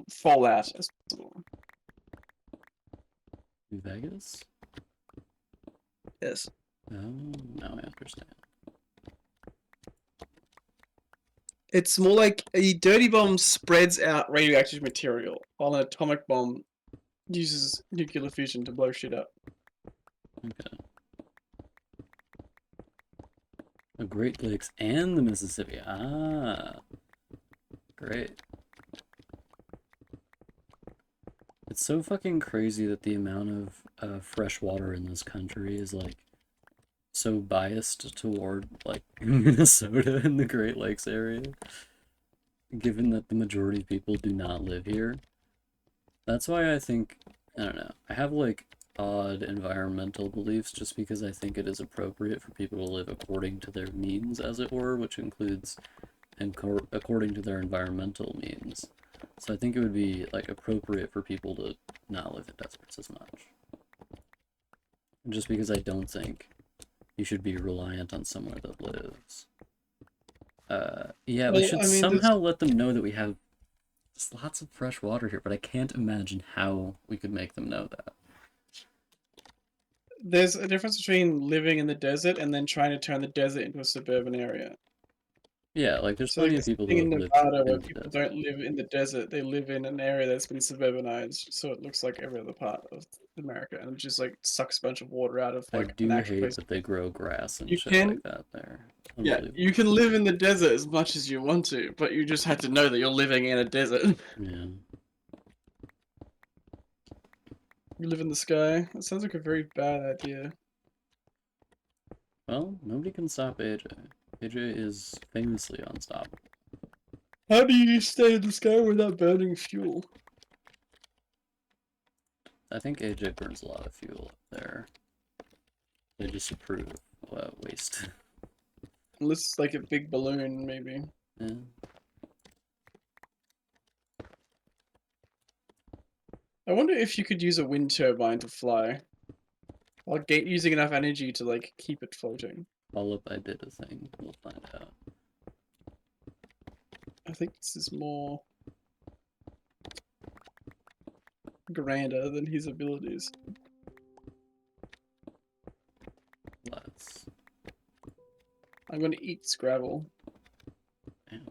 fallout as possible. Vegas? Yes. Oh, now I understand. It's more like a dirty bomb spreads out radioactive material, while an atomic bomb uses nuclear fusion to blow shit up. Okay. The Great Lakes and the Mississippi. Ah, great. It's so fucking crazy that the amount of fresh water in this country is like so biased toward like Minnesota and the Great Lakes area, given that the majority of people do not live here. That's why I think, I don't know, I have like odd environmental beliefs just because I think it is appropriate for people to live according to their means, as it were, which includes and according to their environmental means. So I think it would be like appropriate for people to not live in deserts as much. Just because I don't think you should be reliant on somewhere that lives. Yeah, we Well, should I mean, somehow let them know that we have just lots of fresh water here, but I can't imagine how we could make them know that. there's a difference between living in the desert and then trying to turn the desert into a suburban area. Yeah, like there's So, like, plenty of there's a people who thing in have lived Nevada where in the people desert. don't live in the desert; they live in an area that's been suburbanized, so it looks like every other part of America, and it just like sucks a bunch of water out of I like an do actual hate place. that they grow grass and You shit like can that there. Yeah, you Unbelievable. can live in the desert as much as you want to, but you just have to know that you're living in a desert. Yeah. You live in the sky. That sounds like a very bad idea. Well, nobody can stop AJ. AJ is famously unstoppable. How do you stay in the sky without burning fuel? I think AJ burns a lot of fuel up there. They disapprove waste. Unless it's like a big balloon, maybe. Yeah. I wonder if you could use a wind turbine to fly, while using enough energy to like keep it floating. All up I did a thing. We'll find out. I think this is more grander than his abilities. Let's. I'm gonna eat Scrabble. Damn.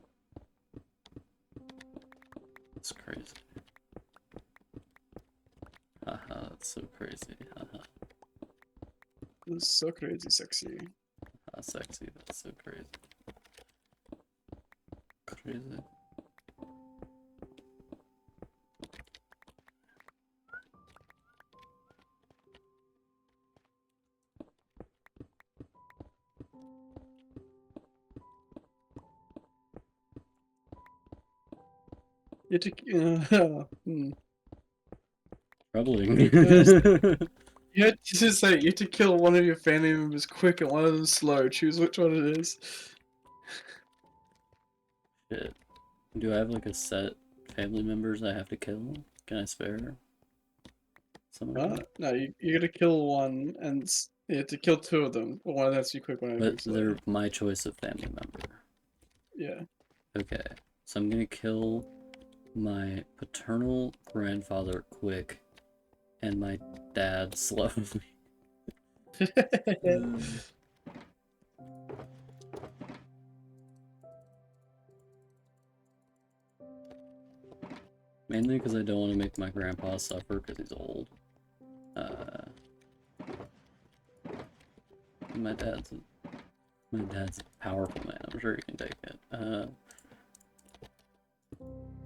That's crazy. Haha, that's so crazy. Haha. This is so crazy sexy. Sexy, that's so crazy. Crazy. You had to, Troubling. first, you had to just say you had to kill one of your family members quick and one of them slow. Choose which one it is. Shit. Do I have like a set family members I have to kill? Can I spare some of them? No, you gotta kill one, and you have to kill two of them. But one of them has to be quick, one of them But has to be slow. they're my choice of family member. Yeah. Okay, so I'm gonna kill my paternal grandfather quick and my dad slowly. Mainly because I don't want to make my grandpa suffer because he's old. My dad's a powerful man. I'm sure he can take it.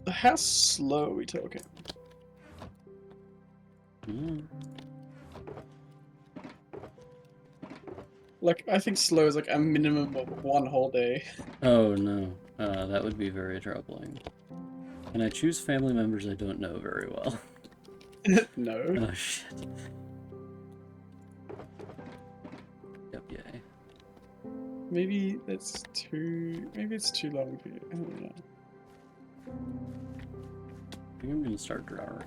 How slow are we talking? Mm. Like, I think slow is like a minimum of one whole day. Oh no, that would be very troubling. Can I choose family members I don't know very well? No. Oh shit. Yep, yay. Maybe that's too. Maybe it's too long for you. I don't know. I think I'm gonna start drawing.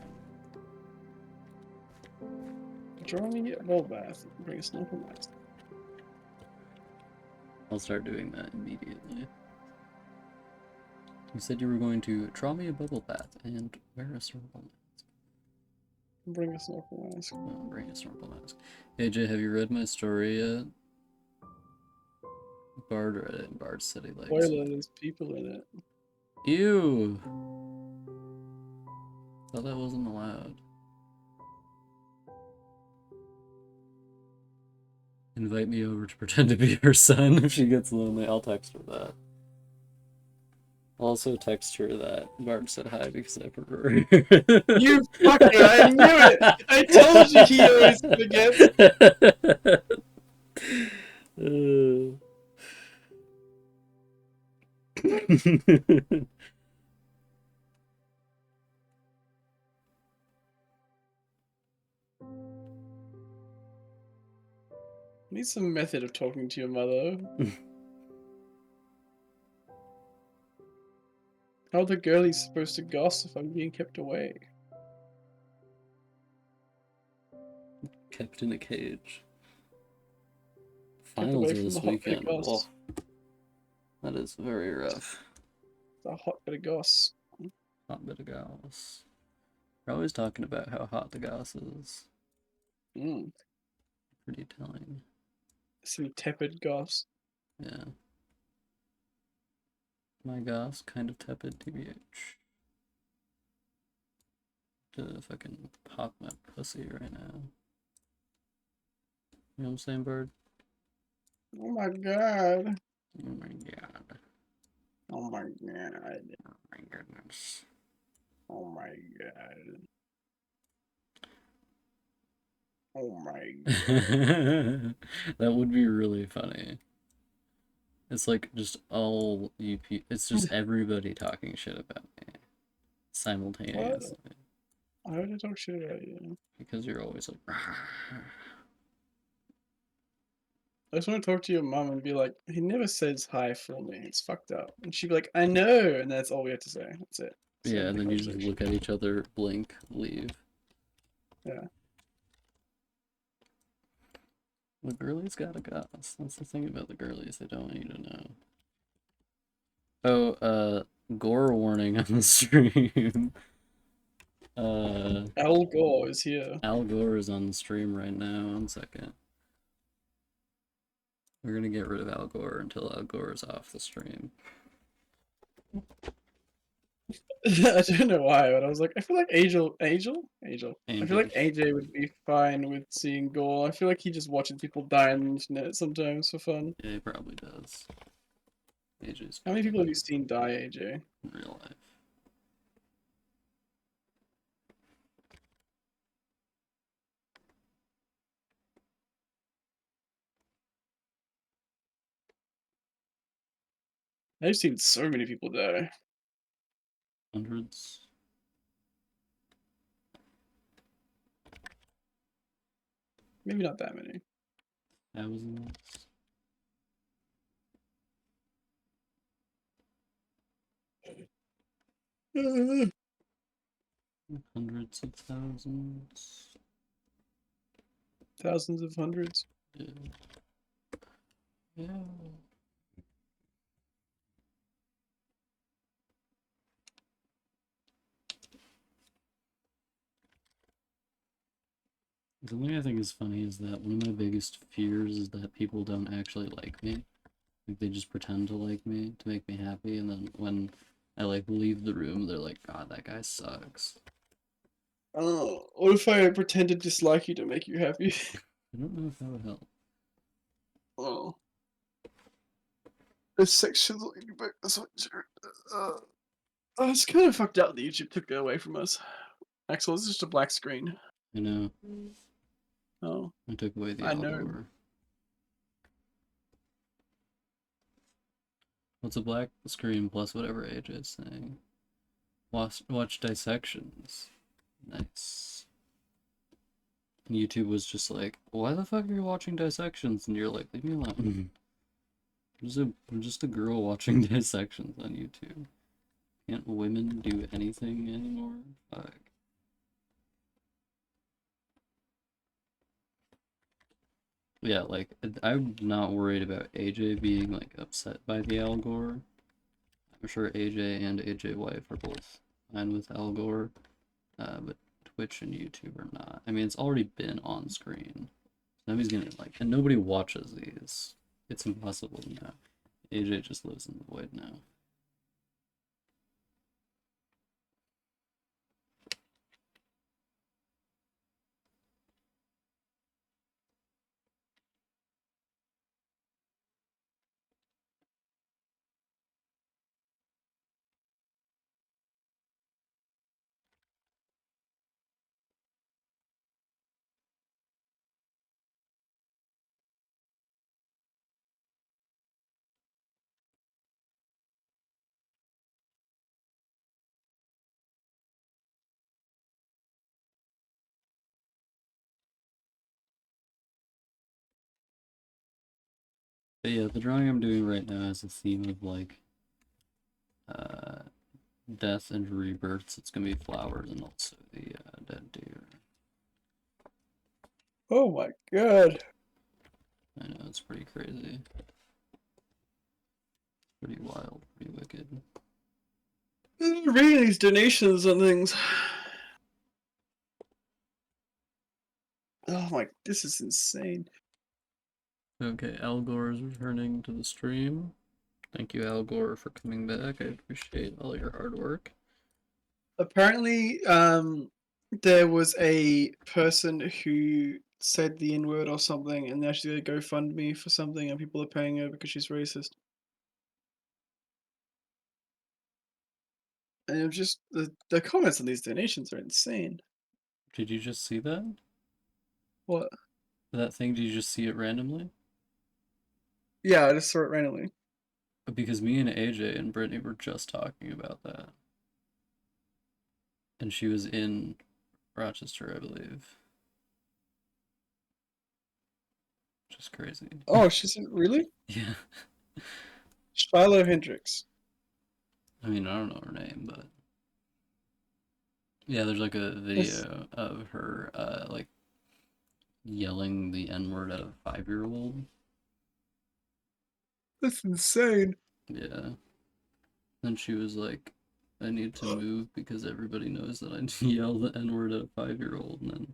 Draw me a ball bath. Bring a snorkel mask. I'll start doing that immediately. You said you were going to draw me a bubble bath and wear a snorkel mask. Bring a snorkel mask. Oh, bring a snorkel mask. AJ, have you read my story yet? Bard read it, and Bard said he likes Spoiler: it. there's people in it. Ew! Thought that wasn't allowed. Invite me over to pretend to be her son if she gets lonely. I'll text her that. I'll also text her that Bard said hi because I prefer her. You fucker! I knew it! I told you he always forgets! Need some method of talking to your mother. How are the girlies supposed to gossip if I'm being kept away? Kept in a cage. Kept Finals away are from the this hot bit of weekend. Whoa, goss. that is very rough. The hot bit of goss. Hot bit of goss. We're always talking about how hot the goss is. Mm. Pretty telling. Some tepid goss. Yeah. My goss, kind of tepid, TBH. To fucking pop my pussy right now. You know what I'm saying, Bird? Oh my god. Oh my god. Oh my god. Oh my goodness. Oh my god. Oh my god. That would be really funny. It's like just all you it's just everybody talking shit about me What? simultaneously. Why would I talk shit about you? Because you're always like, I just want to talk to your mum and be like, he never says hi for me. It's fucked up. And she'd be like, I know. And that's all we have to say. That's it. It's yeah, end and the then you just conversation. look at each other, blink, leave. Yeah. The girlies got a goss. That's the thing about the girlies, they don't want you to know. Oh, gore warning on the stream. Al Gore is here. Al Gore is on the stream right now. 1 second. We're gonna get rid of Al Gore until Al Gore is off the stream. I don't know why, but I was like, I feel like Angel. I feel Angel. like AJ would be fine with seeing Gore. I feel like he just watches people die on the internet sometimes for fun. Yeah, he probably does. AJ's How many people have you seen die, AJ? in real life. I've seen so many people die. Hundreds. Maybe not that many. Thousands. Hundreds of thousands. Thousands of hundreds. Yeah. Yeah. Something I think is funny is that one of my biggest fears is that people don't actually like me. Like they just pretend to like me to make me happy, and then when I like leave the room, they're like, "God, that guy sucks." Oh, what if I pretend to dislike you to make you happy? I don't know if that would help. Oh. There's sections on YouTube. That's what it's kind of fucked up that YouTube took that away from us. Axel, it's just a black screen. I know. Oh, I took away the I know. Algor. What's a black screen plus whatever age is saying? Watch dissections. Nice. YouTube was just like, why the fuck are you watching dissections? And you're like, leave me alone. I'm just a girl watching dissections on YouTube. Can't women do anything anymore? Fuck. Yeah, like, I'm not worried about AJ being, like, upset by the Al Gore. I'm sure AJ and AJ wife are both fine with Al Gore, but Twitch and YouTube are not. I mean, it's already been on screen. So now he's gonna, like, and nobody watches these. It's impossible now. AJ just lives in the void now. But yeah, the drawing I'm doing right now has a theme of, like, uh, death and rebirths. It's gonna be flowers and also the dead deer. Oh my god. I know, it's pretty crazy. Pretty wild, pretty wicked. Reading these donations and things. Oh my, this is insane. Okay, Al Gore is returning to the stream. Thank you, Al Gore, for coming back. I appreciate all your hard work. Apparently, there was a person who said the N word or something, and now she's gonna GoFundMe for something, and people are paying her because she's racist. And I'm just the comments on these donations are insane. Did you just see that? What? That thing, did you just see it randomly? Yeah, I just saw it randomly. Because me and AJ and Brittany were just talking about that. And she was in Rochester, I believe. Which is crazy. Oh, she's really? Yeah. Shiloh Hendricks. I mean, I don't know her name, but yeah, there's like a That's video of her like yelling the N-word at a 5-year-old. that's insane. Yeah. Then she was like, I need to move because everybody knows that I yell the N-word at a 5-year-old. And then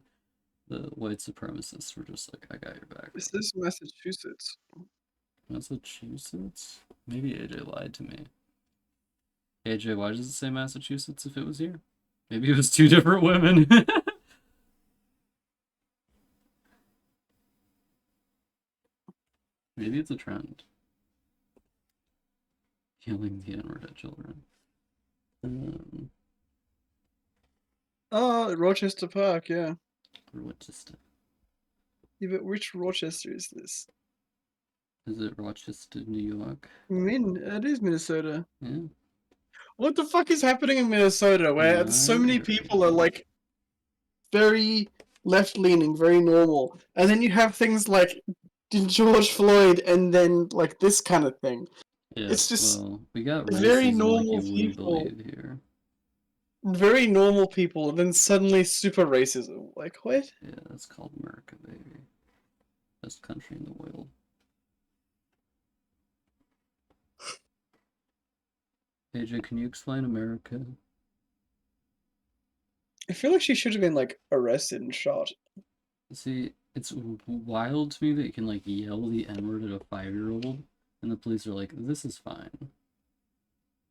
the white supremacists were just like, I got your back, Is bro. this Massachusetts? Massachusetts? Maybe AJ lied to me. AJ, why does it say Massachusetts if it was here? Maybe it was two different women. Maybe it's a trend. Yelling the N-word at children. Oh, Rochester Park, yeah. Rochester. Yeah, but which Rochester is this? Is it Rochester, New York? It is Minnesota. Yeah. What the fuck is happening in Minnesota where so many Niagara. people are like very left leaning, very normal. And then you have things like George Floyd and then like this kind of thing. Yeah, It's just well, we got very racism like normal you wouldn't people. believe here. Very normal people, and then suddenly super racism. Like, what? Yeah, that's called America, baby. Best country in the world. AJ, can you explain America? I feel like she should have been like arrested and shot. See, it's wild to me that you can like yell the N-word at a 5-year-old, and the police are like, "This is fine."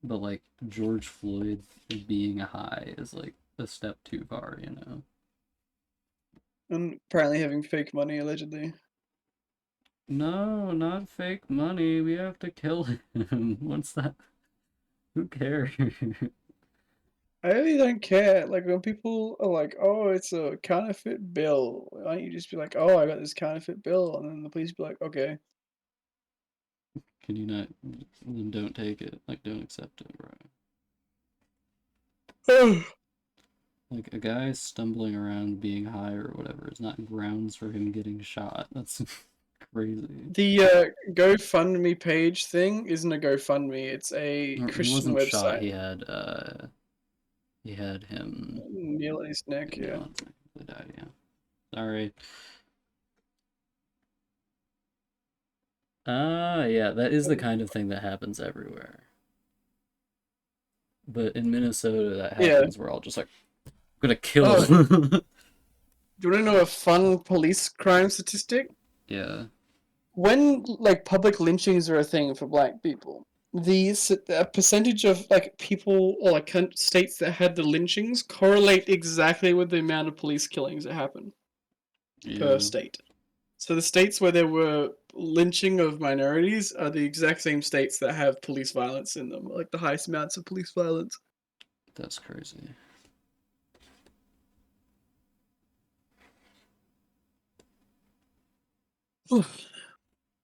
But like George Floyd being high is like a step too far, you know? And apparently having fake money, allegedly. No, not fake money. We have to kill him. What's that? Who cares? I really don't care. Like when people are like, "Oh, it's a counterfeit bill," why don't you just be like, "Oh, I got this counterfeit bill," and then the police be like, "Okay." Can you not? Then don't take it. Like, don't accept it, bro. Like, a guy stumbling around being high or whatever is not grounds for him getting shot. That's crazy. The GoFundMe page thing isn't a GoFundMe. It's a Or he Christian wasn't shot. website. He had him. Kneel on his neck. You Yeah. know, they died. Yeah. Sorry. Ah, yeah. That is the kind of thing that happens everywhere. But in Minnesota, that Yeah. happens. We're all just like, gonna kill. Oh, do you want to know a fun police crime statistic? Yeah. When like public lynchings are a thing for black people, the percentage of like people or like states that had the lynchings correlate exactly with the amount of police killings that happen per Yeah. state. So the states where there were lynching of minorities are the exact same states that have police violence in them, like the highest amounts of police violence. That's crazy.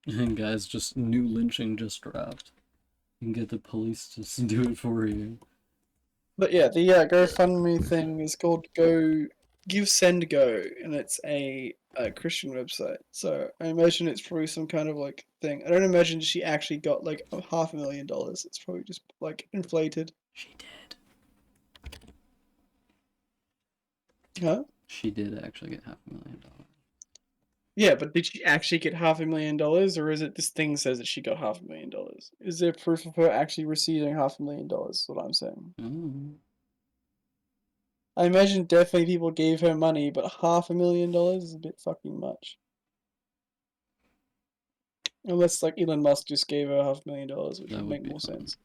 And guys, just new lynching just dropped. You can get the police to do it for you. But yeah, the GoFundMe thing is called Go Give Send Go, and it's a Christian website. So I imagine it's probably some kind of like thing. I don't imagine she actually got like $500,000. It's probably just like inflated. She did. Huh? She did actually get $500,000. Yeah, but did she actually get $500,000, or is it this thing says that she got $500,000? Is there proof of her actually receiving $500,000? Is what I'm saying. Oh, I imagine definitely people gave her money, but $500,000 is a bit fucking much. Unless like Elon Musk just gave her $500,000, which that would would make be more fun. sense.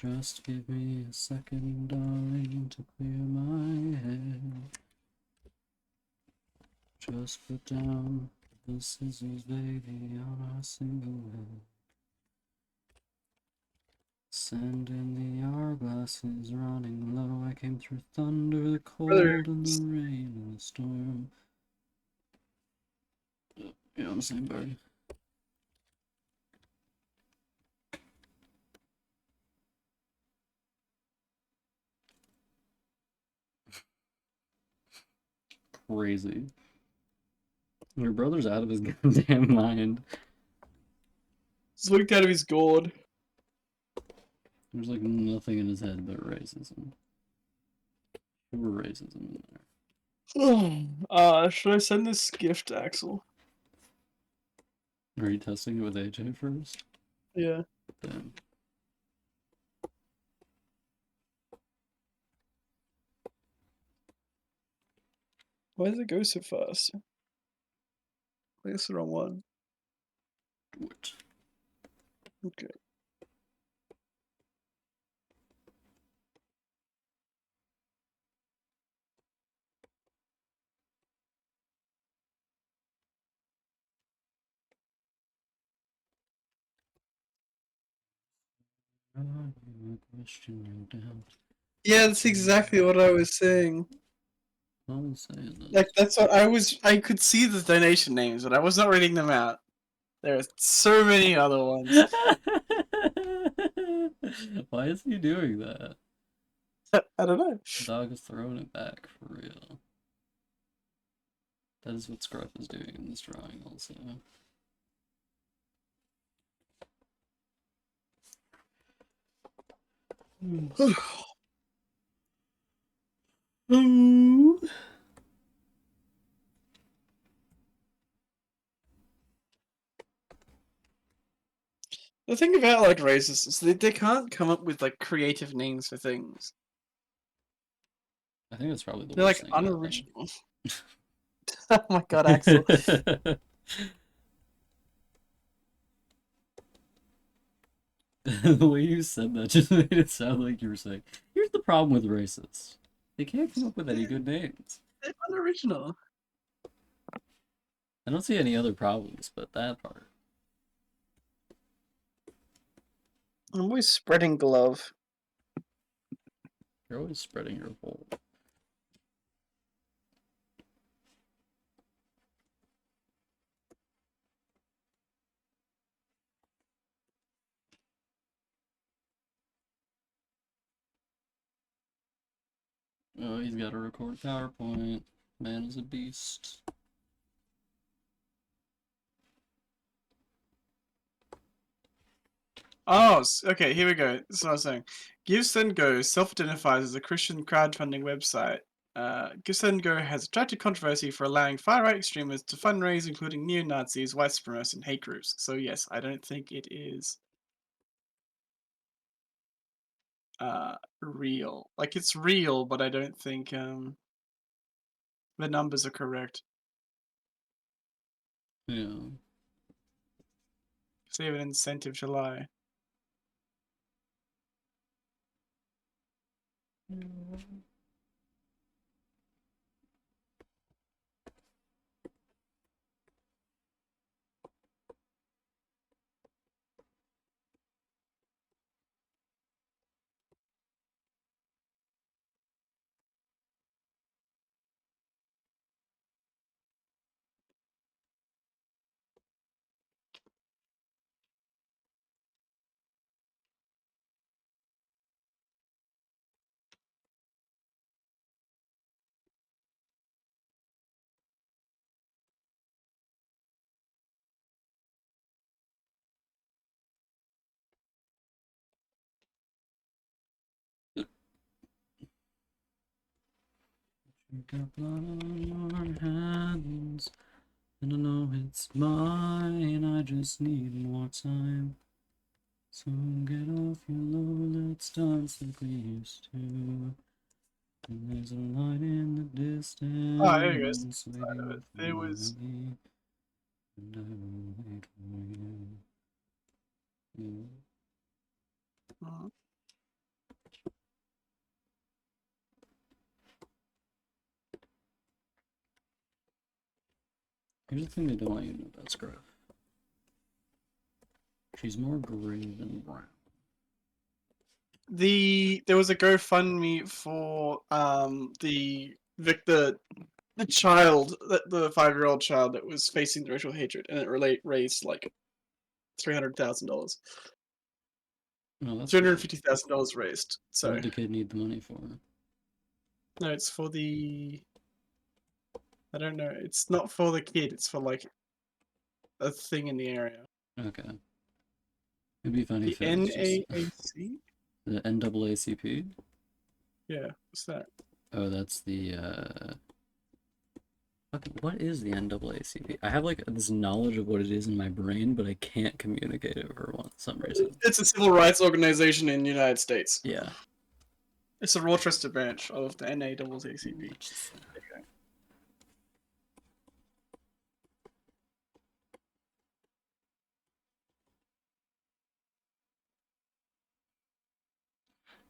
Just give me a second, darling, to clear my head. Just put down the scissors, baby, on our single bed. Sand in the hourglass is running low. I came through thunder, the Brother, cold, and the rain, and the storm. You know what I'm saying, buddy? Crazy. Your brother's out of his goddamn mind. he's looked out of his gourd. There's like nothing in his head but racism. Pure racism in Should I send this gift to Axel? there. Are you testing it with AJ first? Yeah. Then Why does it go so fast? I guess the wrong one. do it. Okay. Oh, you question, no doubt. Yeah, that's exactly what I was saying. I was saying Like this. that's what I was. I could see the donation names, but I was not reading them out. There are so many other ones. Why is he doing that? I don't know. Dog is throwing it back for real. That is what Scruff is doing in this drawing also. The thing about like racists is they can't come up with like creative names for things. I think that's probably the They're worst like thing about them. unoriginal. Oh my god, Axel. The way you said that just made it sound like you were saying, here's the problem with racists. They can't come up with any good names. They're unoriginal. I don't see any other problems but that part. I'm always spreading glove. You're always spreading your whole. Oh, he's got to record PowerPoint. Man is a beast. Oh, okay, here we go. This is what I was saying. GiveSendGo self-identifies as a Christian crowdfunding website. GiveSendGo has attracted controversy for allowing far-right extremists to fundraise, including neo-Nazis, white supremacists, and hate groups. So yes, I don't think it is real. Like it's real, but I don't think the numbers are correct. Yeah. Because they have an incentive to lie. You got blood on your hands, and I know it's mine. I just need more time. So get off your low, let's dance like we used to. And there's a light in the Oh, there you go. distance Side of it. waiting for There was. me, and I will wait for you. Yeah. Mhm. Here's the thing they don't want you to know about Scruff. She's more gray than brown. There was a GoFundMe for the child, the 5-year-old child that was facing racial hatred, and it raised like $300,000. Oh, that's Two hundred great. fifty thousand dollars raised. What So did the kid need the money for? no, it's for the. I don't know. It's not for the kid. It's for like a thing in the area. Okay. It'd be funny The if it was just NAAC. the NAACP. Yeah, what's that? Oh, that's the what is the NAACP? I have like this knowledge of what it is in my brain, but I can't communicate it for some reason. It's a civil rights organization in the United States. Yeah. It's a Rochester branch of the NAACP.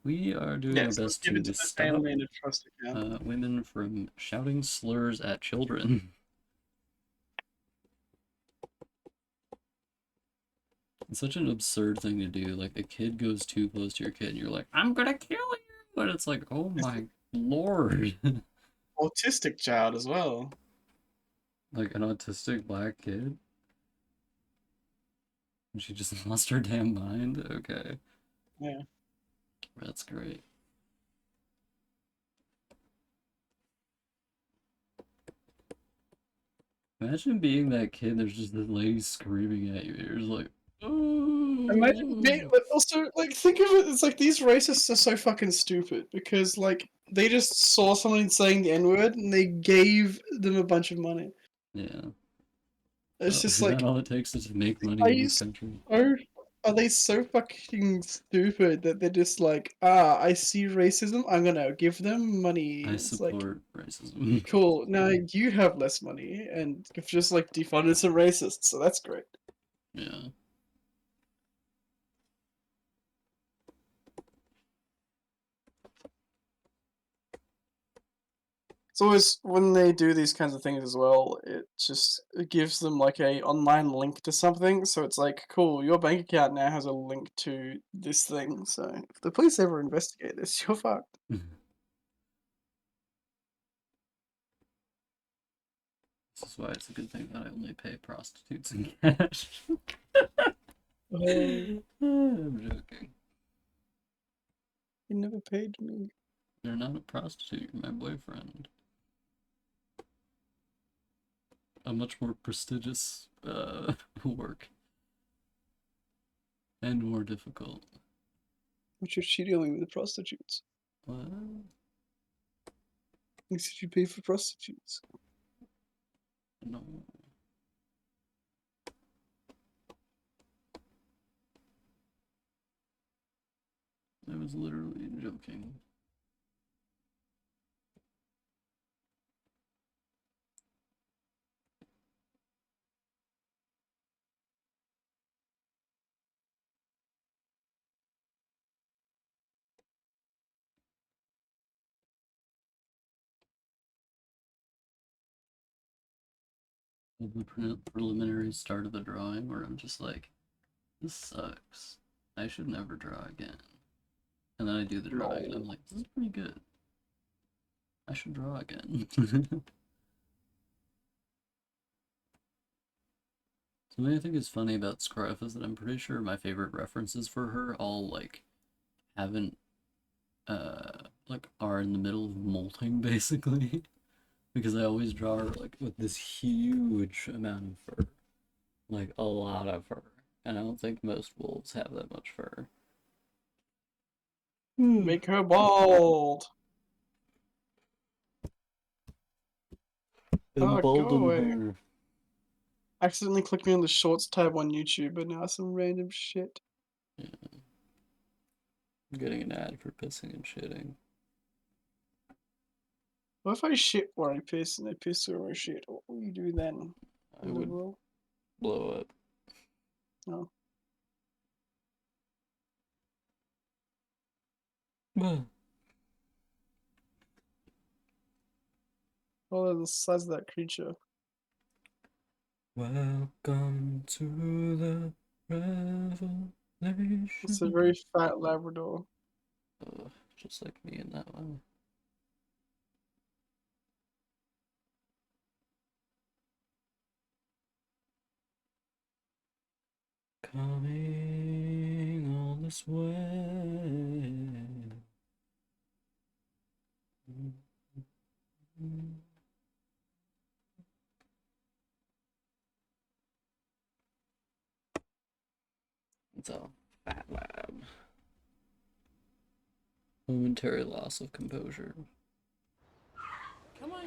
We are doing our Yes, it was best given to to the stop family in a trust account. women from shouting slurs at children. It's such an absurd thing to do. Like a kid goes too close to your kid, and you're like, "I'm gonna kill But it's like, oh my lord. Autistic child as well. Like an autistic black kid? And she just lost her damn mind? Okay. Yeah. That's great. Imagine being that kid, there's just this lady screaming at you. You're just like, Imagine being, oh. but also like think of it. It's like these racists are so fucking stupid because like they just saw someone saying the N word and they gave them a bunch of money. Yeah. It's just Is that like, all it takes to make money are in you this country? so? Are they so fucking stupid that they're just like, I see racism, I'm gonna give them money. I It's like, support racism. cool. Now you have less money, and you've just like defunded some racists, so that's great. Yeah. It's always when they do these kinds of things as well. It gives them like a online link to something. So it's like, cool, your bank account now has a link to this thing. So if the police ever investigate this, you're fucked. This is why it's a good thing that I only pay prostitutes in cash. Oh, I'm joking. you never paid me. You're not a prostitute, you're my boyfriend. A much more prestigious work and more difficult. What's your she dealing with the prostitutes? What? You said you pay for prostitutes. No. I was literally joking. The preliminary start of the drawing where I'm just like, this sucks. I should never draw again. And then I do the drawing and No. I'm like, this is pretty good. I should draw again. Something I think is funny about Scruff is that I'm pretty sure my favorite references for her all like haven't like are in the middle of molting basically. Because I always draw her like with this huge amount of fur. Like a lot of fur. And I don't think most wolves have that much fur. Make her bald. Oh, go Embolden away. her. Accidentally clicked me on the shorts tab on YouTube, but now some random shit. Yeah. I'm getting an ad for pissing and shitting. What if I shit where I piss and I piss where I shit? What will you do then? I would Liberal? blow up. No. Oh, the size of that creature. Welcome to the It's a revelation. very fat Labrador. Just like me in that one. Coming all this way. It's a fat lab. Momentary loss of composure.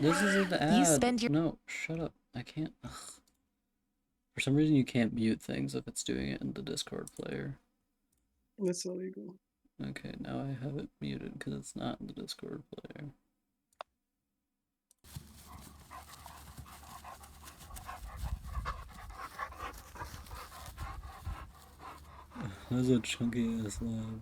This is an You ad. spend your No, shut up. I can't. Ugh. For some reason, you can't mute things if it's doing it in the Discord player. That's illegal. Okay, now I have it muted because it's not in the Discord player. That's a chunky ass lab.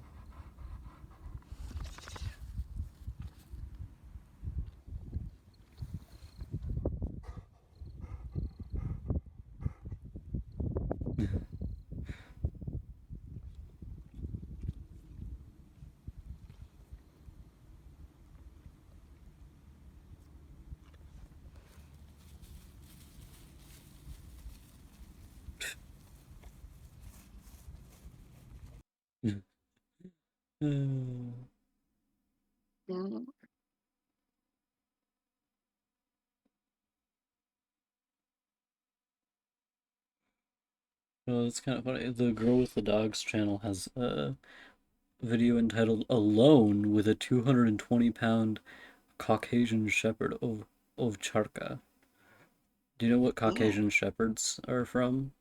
Mm. Well, it's kind of funny. The Girl with the Dogs channel has a video entitled "Alone with a 220-pound Caucasian Shepherd of Ovcharka." Do you know what Mm. Caucasian Shepherds are from?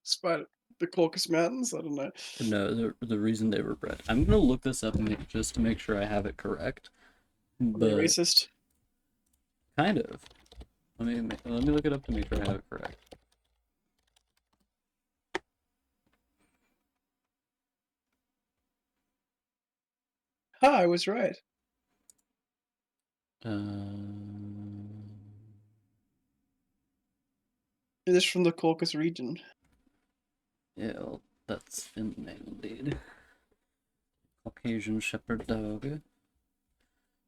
Despite the Caucasus Mountains, I don't know. No, the reason they were bred. I'm gonna look this up just to make sure I have it correct. Are they But racist? kind of. Let me look it up to make sure I have it correct. Ha, I was right. Um, It is from the Caucasus region. yeah, well, that's in the name indeed. Caucasian Shepherd Dog.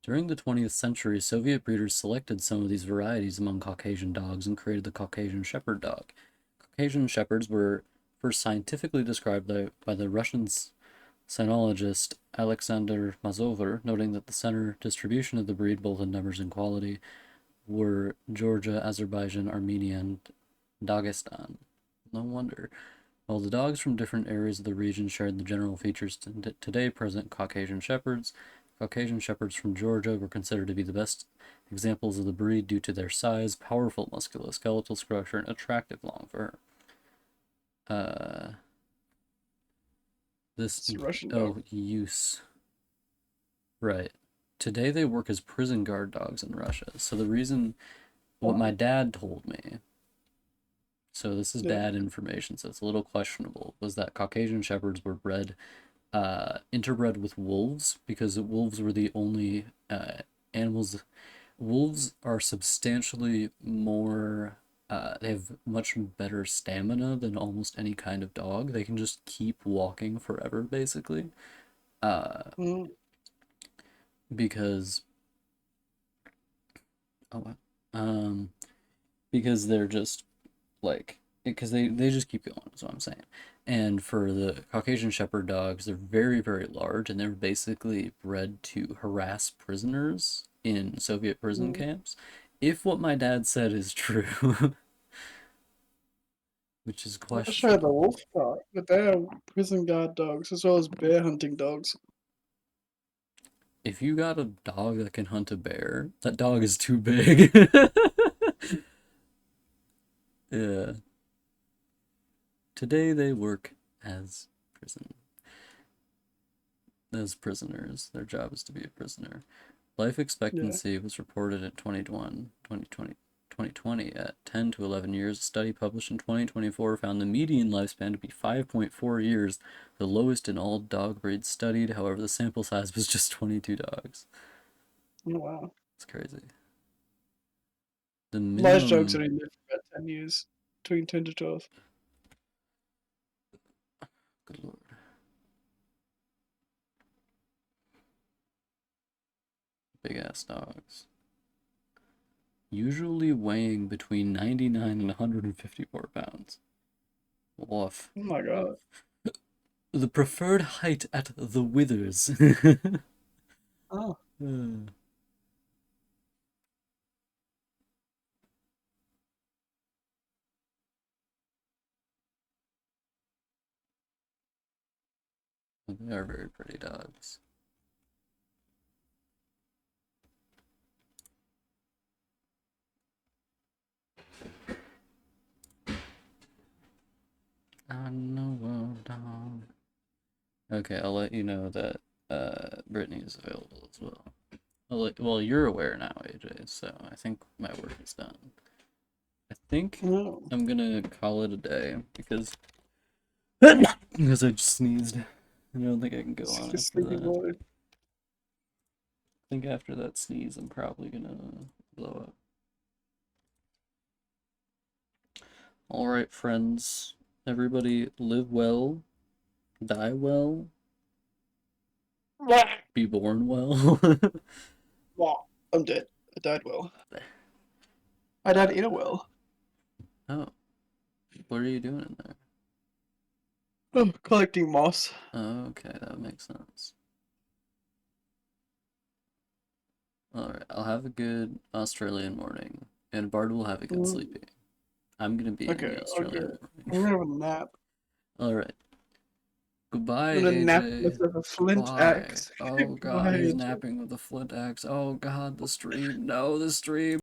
During the 20th century, Soviet breeders selected some of these varieties among Caucasian dogs and created the Caucasian Shepherd dog. Caucasian Shepherds were first scientifically described by the Russian cynologist Alexander Mazover, noting that the center distribution of the breed, both in numbers and quality, were Georgia, Azerbaijan, Armenia, and Dagestan. No wonder. While the dogs from different areas of the region shared the general features today present Caucasian Shepherds from Georgia were considered to be the best examples of the breed due to their size, powerful musculoskeletal structure, and attractive long fur. Uh, this It's a Russian dog. oh use right. Today they work as prison guard dogs in Russia. So the reason what my Oh, dad told me, so this is yeah. dad information, so it's a little questionable, was that Caucasian Shepherds were interbred with wolves because wolves were the only animals. Wolves are substantially more. They have much better stamina than almost any kind of dog. They can just keep walking forever, basically. Uh, Mm. because oh, wow. um, because they're just like because they just keep going. Is what I'm saying. And for the Caucasian Shepherd dogs, they're very very large, and they're basically bred to harass prisoners in Soviet prison Mm. camps. If what my dad said is true, which is I'm not sure the questionable. wolf part, but they are prison guard dogs as well as bear hunting dogs. If you got a dog that can hunt a bear, that dog is too big. Yeah. Today they work as prison as prisoners. Their job is to be a prisoner. Life Yeah. expectancy was reported at 2020 at 10 to 11 years. A study published in 2024 found the median lifespan to be 5.4 years, the lowest in all dog breeds studied. However, the sample size was just 22 dogs. Oh, wow. It's crazy. The Large dogs minimum. only live for about 10 years, between 10 to 12. Good lord. Big ass dogs. Usually weighing between 99 and 154 pounds. Woof. Oh my god. The preferred height at the withers. Oh, They are very pretty dogs. I know a dog. Okay, I'll let you know that Brittany is available as well. Well, you're aware now, AJ, so I think my work is done. I think no. I'm gonna call it a day because because I just sneezed. I don't think I can go on after Sleepy that. boy. I think after that sneeze, I'm probably gonna blow up. All right, friends. Everybody live well, die well, Yeah. be born well. Wow. I'm dead. I died well. I died in a well. Oh, what are you doing in there? Oh, collecting moss. Okay, that makes sense. Alright, I'll have a good Australian morning, and Bard will have a good Mm, sleeping. I'm gonna be in okay, the okay. Australian morning. I'm gonna have a nap. Alright. Goodbye, I'm gonna nap AJ. with a flint Goodbye. axe. Oh god, Goodbye, he's AJ. napping with a flint axe. Oh god, the stream. No, the stream.